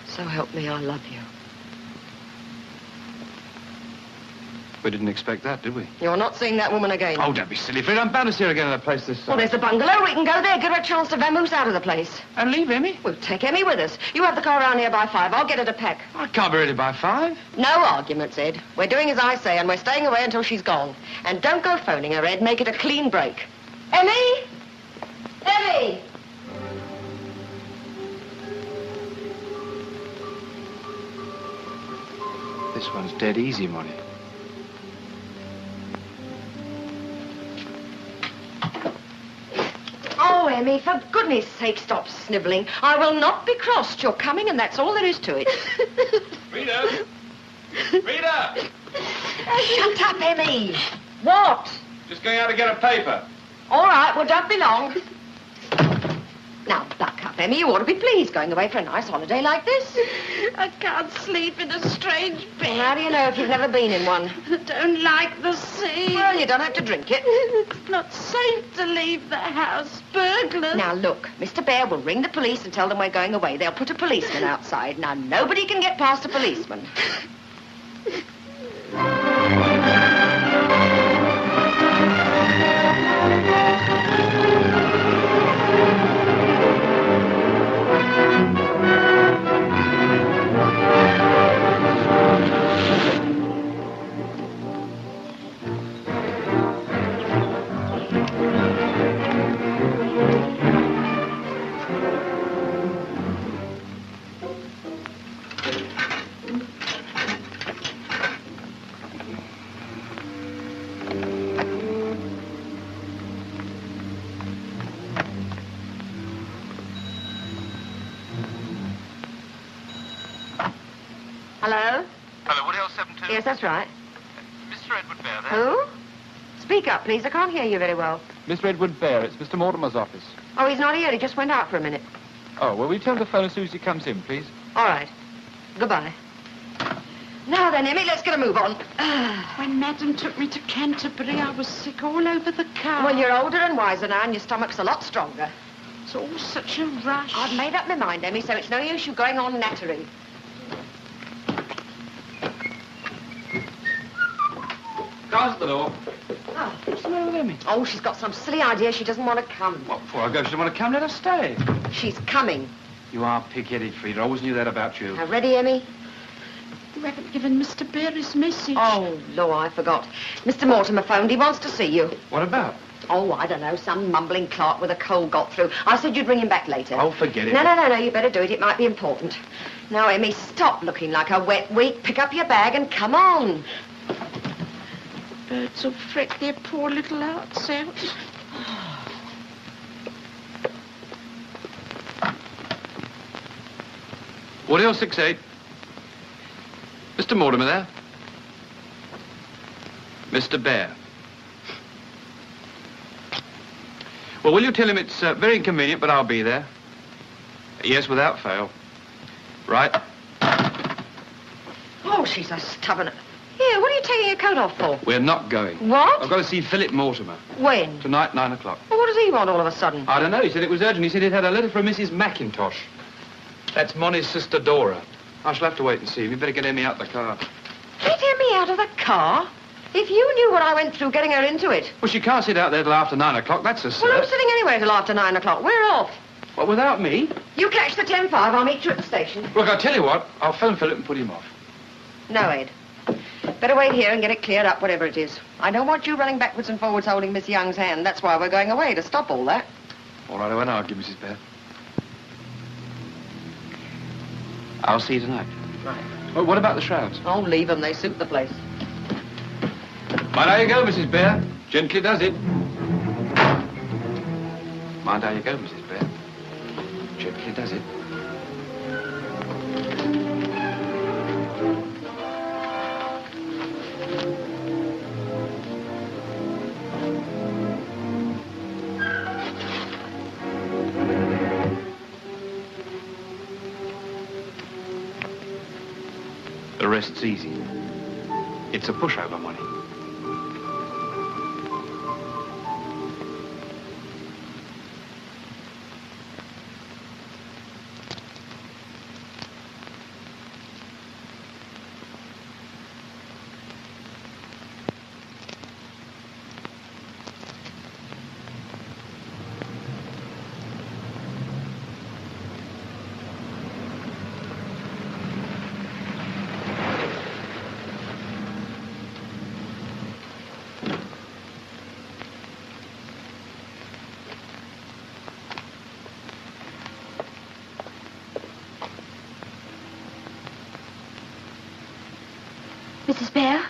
so help me, I love you. We didn't expect that, did we? You're not seeing that woman again. Oh, don't be silly, Fred. I'm bound to see her again in a place this size. Well, there's the bungalow. We can go there, give her a chance to vamoose out of the place. And leave Emmy? We'll take Emmy with us. You have the car around here by 5. I'll get her to pack. I can't be ready by 5. No arguments, Ed. We're doing as I say, and we're staying away until she's gone. And don't go phoning her, Ed. Make it a clean break. Emmy! Emmy! This one's dead easy, Monty. Oh, Emmy, for goodness sake, stop snivelling. I will not be crossed. You're coming, and that's all there is to it. Rita! Rita! Shut up, Emmy. What? Just going out to get a paper. All right, well, don't be long. Now, buck up, Emmy. You ought to be pleased going away for a nice holiday like this. I can't sleep in a strange bed. Well, how do you know if you've never been in one? I don't like the sea. Well, you don't have to drink it. It's not safe to leave the house. Burglars. Now, look, Mr. Bear will ring the police and tell them we're going away. They'll put a policeman outside. Now, nobody can get past a policeman. Hello? Hello, Woodhill 72? Yes, that's right. Mr. Edward Bear there? Who? Speak up, please. I can't hear you very well. Mr. Edward Bear, it's Mr. Mortimer's office. Oh, he's not here. He just went out for a minute. Oh, well, will you tell him to phone as soon as he comes in, please? All right. Goodbye. Now then, Emmy, let's get a move on. When Madam took me to Canterbury, I was sick all over the car. Well, you're older and wiser now, and your stomach's a lot stronger. It's all such a rush. I've made up my mind, Emmy, so it's no use you going on nattering. Car's at the door. Oh. What's the matter with Emmy? Oh, she's got some silly idea she doesn't want to come. What, before I go, she doesn't want to come, let her stay. She's coming. You are pig-headed, Frida. I always knew that about you. Now, ready, Emmy? You haven't given Mr. Bear his message. Oh, no, I forgot. Mr. Mortimer phoned. He wants to see you. What about? Oh, I don't know. Some mumbling clerk with a cold got through. I said you'd ring him back later. Oh, forget it. No, you better do it. It might be important. Now, Emmy, stop looking like a wet week. Pick up your bag and come on. Birds will fret their poor little hearts out. Woodhill 68. Mr. Mortimer there? Mr. Bear. Well, will you tell him it's very inconvenient, but I'll be there? Yes, without fail. Right. Oh, she's a stubborn... Here, what are you taking your coat off for? We're not going. What? I've got to see Philip Mortimer. When? Tonight, 9 o'clock. Well, what does he want all of a sudden? I don't know. He said it was urgent. He said he'd had a letter from Mrs. McIntosh. That's Monty's sister, Dora. I shall have to wait and see. We'd better get Emmy out the car. Get Emmy out of the car? If you knew what I went through getting her into it. Well, she can't sit out there till after 9 o'clock. That's a cert. Well, I'm sitting anyway till after 9 o'clock. We're off. What, without me? You catch the 10-5. I'll meet you at the station. Look, I'll tell you what. I'll phone Philip and put him off. No, Ed. Better wait here and get it cleared up, whatever it is. I don't want you running backwards and forwards holding Miss Young's hand. That's why we're going away, to stop all that. All right, I won't argue, Mrs. Bear. I'll see you tonight. Right. Well, what about the shrouds? Oh, leave them. They suit the place. Mind how you go, Mrs. Bear. Gently does it. Mind how you go, Mrs. Bear. Gently does it. The rest's easy. It's a pushover money. Mrs. Bear?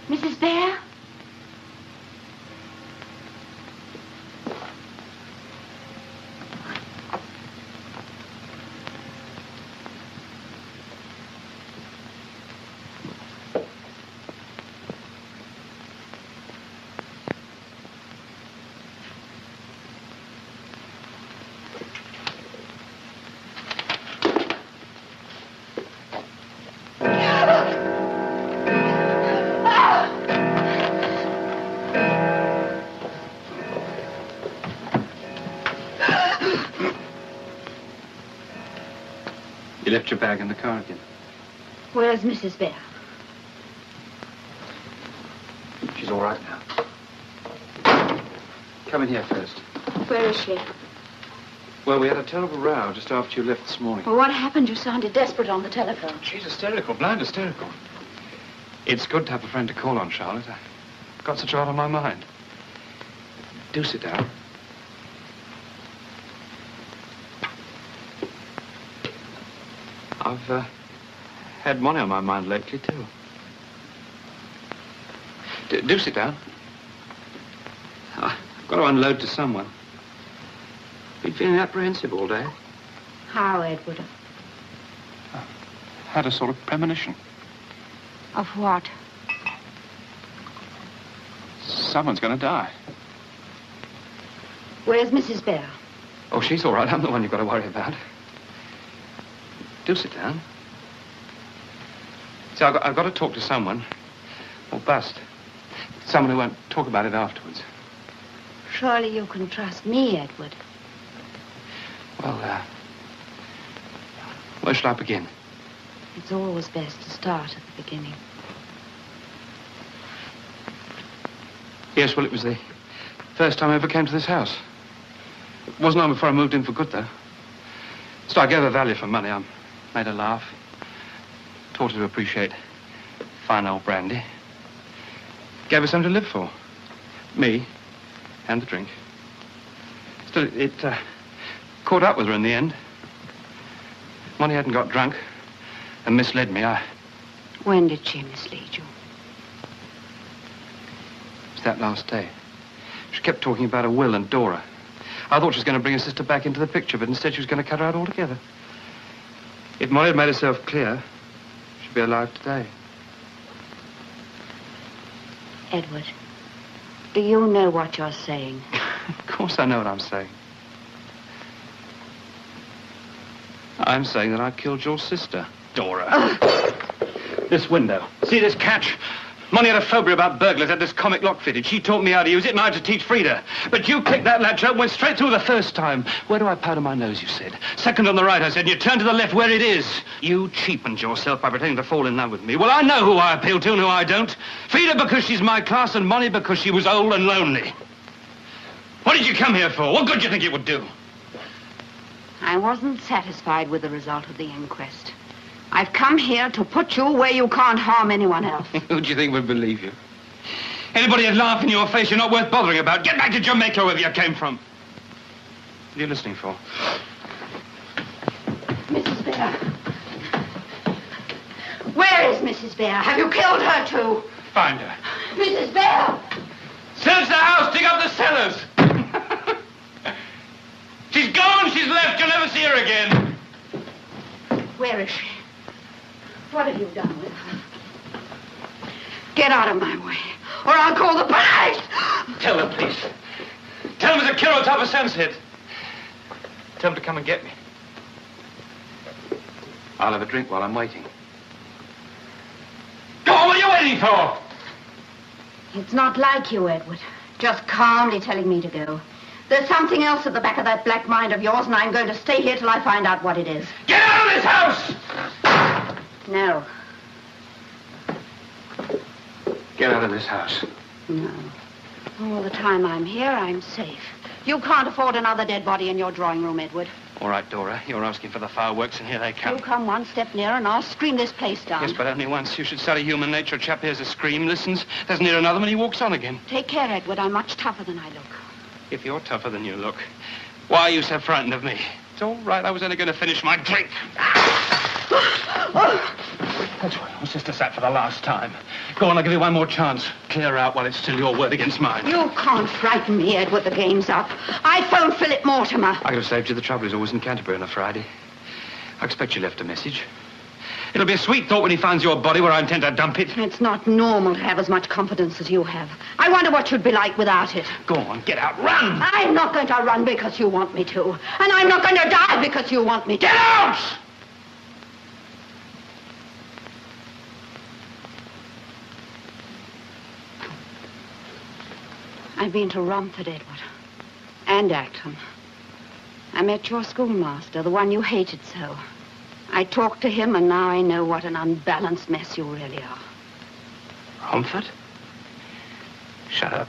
Mrs. Bear? You left your bag in the car again. Where's Mrs. Bear? She's all right now. Come in here first. Where is she? Well, we had a terrible row just after you left this morning. Well, what happened? You sounded desperate on the telephone. She's hysterical, blind hysterical. It's good to have a friend to call on, Charlotte. I've got such a lot on my mind. Do sit down. I've had money on my mind lately, too. Do sit down. I've got to unload to someone. Been feeling apprehensive all day. How, Edward? Had a sort of premonition. Of what? Someone's going to die. Where's Mrs. Bear? Oh, she's all right. I'm the one you've got to worry about. Do sit down. See, I've got to talk to someone. Or bust. Someone who won't talk about it afterwards. Surely you can trust me, Edward. Well, where shall I begin? It's always best to start at the beginning. Yes, well, it was the first time I ever came to this house. It wasn't long before I moved in for good, though. So I gave her value for money. I made her laugh. Taught her to appreciate fine old brandy. Gave her something to live for. Me and the drink. Still, it caught up with her in the end. Money hadn't got drunk and misled me. When did she mislead you? It was that last day. She kept talking about a will and Dora. I thought she was going to bring her sister back into the picture, but instead she was going to cut her out altogether. If Molly had made herself clear, she'd be alive today. Edward, do you know what you're saying? Of course I know what I'm saying. I'm saying that I killed your sister, Dora. This window. See this catch? Money had a phobia about burglars, had this comic lock fitted. She taught me how to use it, and I had to teach Frida. But you kicked that latch open, went straight through the first time. Where do I powder my nose, you said? Second on the right, I said, and you turned to the left where it is. You cheapened yourself by pretending to fall in love with me. Well, I know who I appeal to and who I don't. Frida because she's my class, and Money because she was old and lonely. What did you come here for? What good do you think it would do? I wasn't satisfied with the result of the inquest. I've come here to put you where you can't harm anyone else. Who do you think would believe you? Anybody would laugh in your face, you're not worth bothering about. Get back to Jamaica, wherever you came from. What are you listening for? Mrs. Bear. Where is Mrs. Bear? Have you killed her too? Find her. Mrs. Bear! Search the house, dig up the cellars. She's gone, she's left, you'll never see her again. Where is she? What have you done with her? Get out of my way, or I'll call the police! Tell them, please. Tell them there's a killer on top of Sunset. Tell them to come and get me. I'll have a drink while I'm waiting. Go on, what are you waiting for? It's not like you, Edward. Just calmly telling me to go. There's something else at the back of that black mind of yours, and I'm going to stay here till I find out what it is. Get out of this house! No. Get out of this house. No. All the time I'm here, I'm safe. You can't afford another dead body in your drawing room, Edward. All right, Dora, you're asking for the fireworks, and here they come. You come one step nearer, and I'll scream this place down. Yes, but only once. You should study human nature. A chap hears a scream, listens, doesn't hear another, and he walks on again. Take care, Edward. I'm much tougher than I look. If you're tougher than you look, why are you so frightened of me? It's all right. I was only going to finish my drink. That's why your sister sat for the last time. Go on, I'll give you one more chance. Clear out while it's still your word against mine. You can't frighten me, Edward. The game's up. I phoned Philip Mortimer. I could have saved you the trouble. He's always in Canterbury on a Friday. I expect you left a message. It'll be a sweet thought when he finds your body where I intend to dump it. It's not normal to have as much confidence as you have. I wonder what you'd be like without it. Go on, get out, run! I'm not going to run because you want me to. And I'm not going to die because you want me to. Get out! I've been to Romford, Edward. And Acton. I met your schoolmaster, the one you hated so. I talked to him, and now I know what an unbalanced mess you really are. Romford? Shut up.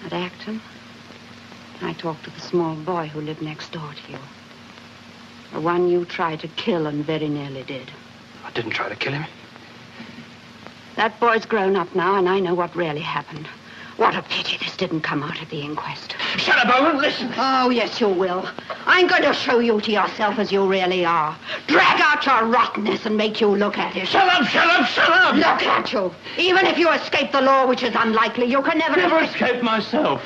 At Acton, I talked to the small boy who lived next door to you. The one you tried to kill and very nearly did. I didn't try to kill him. That boy's grown up now, and I know what really happened. What a pity this didn't come out at the inquest. Shut up, I won't listen. Oh, yes, you will. I'm going to show you to yourself as you really are. Drag out your rottenness and make you look at it. Shut up, shut up, shut up! Look at you. Even if you escape the law, which is unlikely, you can never escape myself.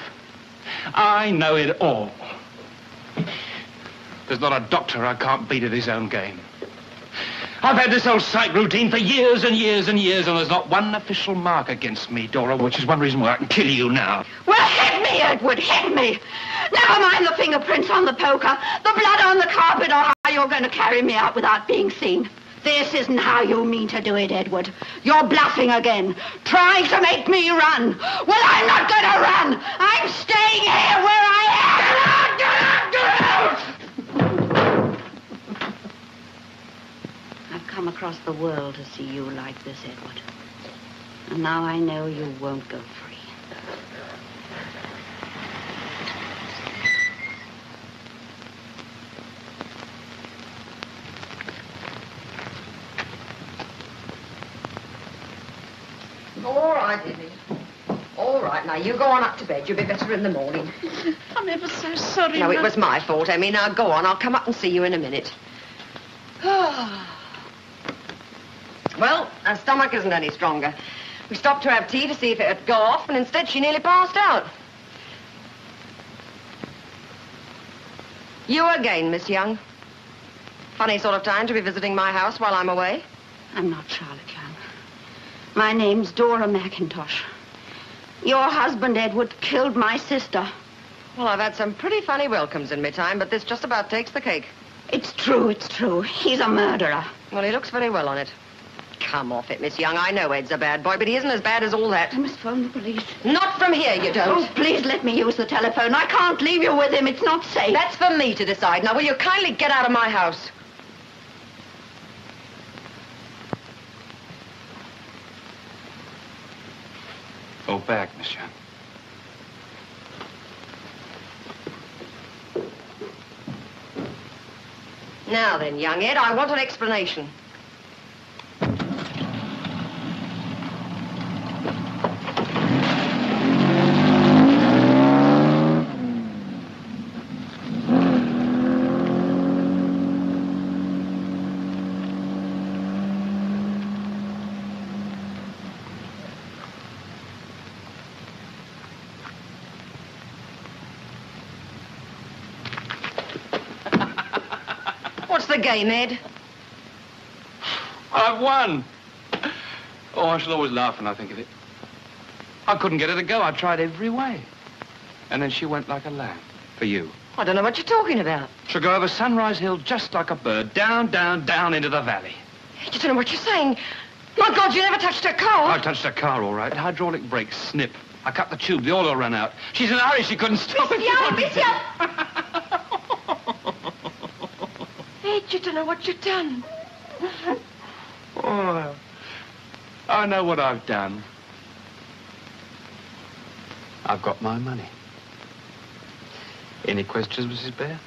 I know it all. There's not a doctor I can't beat at his own game. I've had this old psych routine for years and years and years, and there's not one official mark against me, Dora, which is one reason why I can kill you now. Well, hit me, Edward, hit me. Never mind the fingerprints on the poker, the blood on the carpet, or how you're going to carry me out without being seen. This isn't how you mean to do it, Edward. You're bluffing again, trying to make me run. Well, I'm not going to run. I'm staying here where I am. Get out, get out, get out! I've come across the world to see you like this, Edward. And now I know you won't go free. All right, Lily. All right, now, you go on up to bed. You'll be better in the morning. I'm ever so sorry. No, it was my fault, Emmy. Now, go on. I'll come up and see you in a minute. Well, her stomach isn't any stronger. We stopped to have tea to see if it would go off, and instead she nearly passed out. You again, Miss Young. Funny sort of time to be visiting my house while I'm away. I'm not Charlotte Young. My name's Dora McIntosh. Your husband, Edward, killed my sister. Well, I've had some pretty funny welcomes in my time, but this just about takes the cake. It's true, it's true. He's a murderer. Well, he looks very well on it. Come off it, Miss Young. I know Ed's a bad boy, but he isn't as bad as all that. I must phone the police. Not from here, you don't. Oh, please let me use the telephone. I can't leave you with him. It's not safe. That's for me to decide. Now, will you kindly get out of my house? Go back, Miss Young. Now then, young Ed, I want an explanation. the game, Ed? I've won. Oh, I shall always laugh when I think of it. I couldn't get her to go. I tried every way. And then she went like a lamb for you. I don't know what you're talking about. She'll go over Sunrise Hill just like a bird, down, down, down into the valley. You don't know what you're saying. My God, you never touched her car. I touched her car, all right. Hydraulic brakes, snip. I cut the tube. The oil ran out. She's in a hurry. She couldn't stop it. Ed, you don't know what you've done. Oh, I know what I've done. I've got my money. Any questions, Mrs. Bear?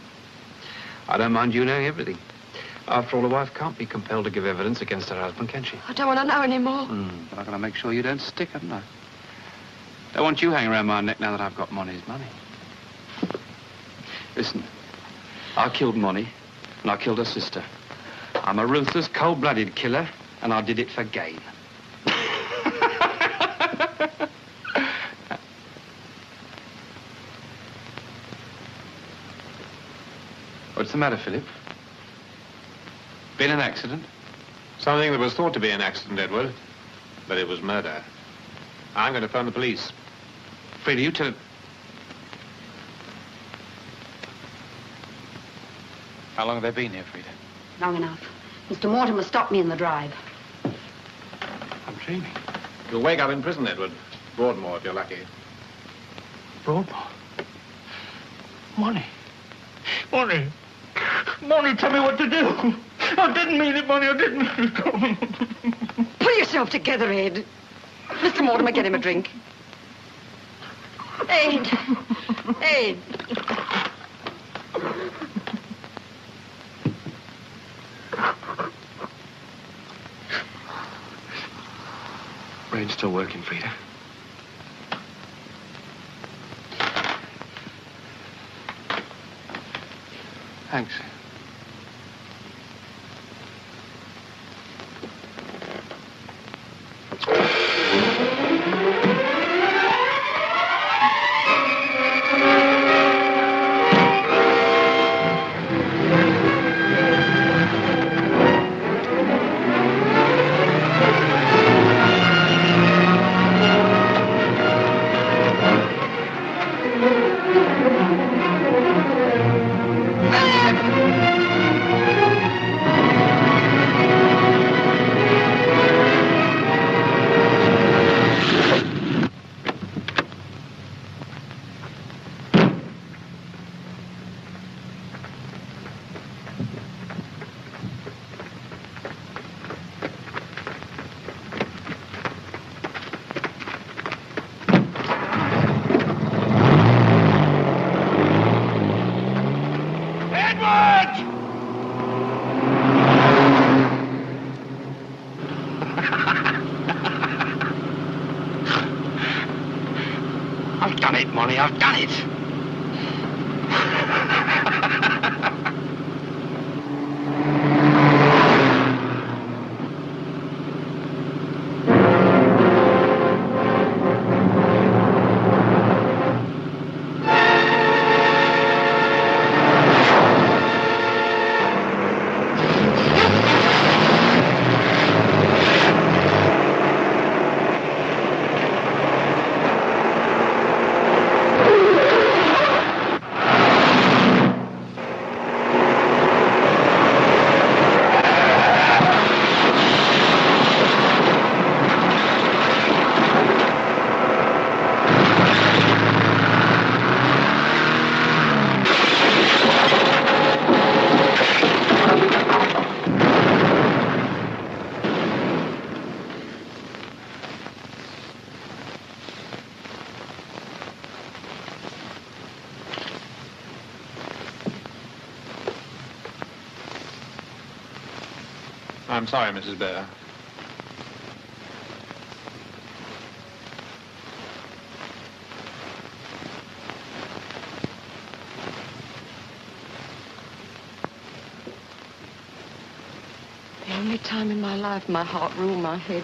I don't mind you knowing everything. After all, a wife can't be compelled to give evidence against her husband, can she? I don't want to know anymore. But I've got to make sure you don't stick, haven't I? Don't want you hanging around my neck now that I've got Monty's money. Listen, I killed Monty, and I killed her sister. I'm a ruthless, cold-blooded killer, and I did it for gain. What's the matter, Philip? Been an accident? Something that was thought to be an accident, Edward, but it was murder. I'm going to phone the police. Frida, you tell it. How long have they been here, Frida? Long enough. Mr. Mortimer stopped me in the drive. I'm dreaming. You'll wake up in prison, Edward. Broadmoor, if you're lucky. Broadmoor? Monty. Monty. Monty, tell me what to do. I didn't mean it, Monty. I didn't mean it. Pull yourself together, Ed. Mr. Mortimer, get him a drink. Ed. Ed. Brain's still working, Frida. Thanks. I've done it, Molly. I've done it. I'm sorry, Mrs. Bear. The only time in my life my heart ruled my head.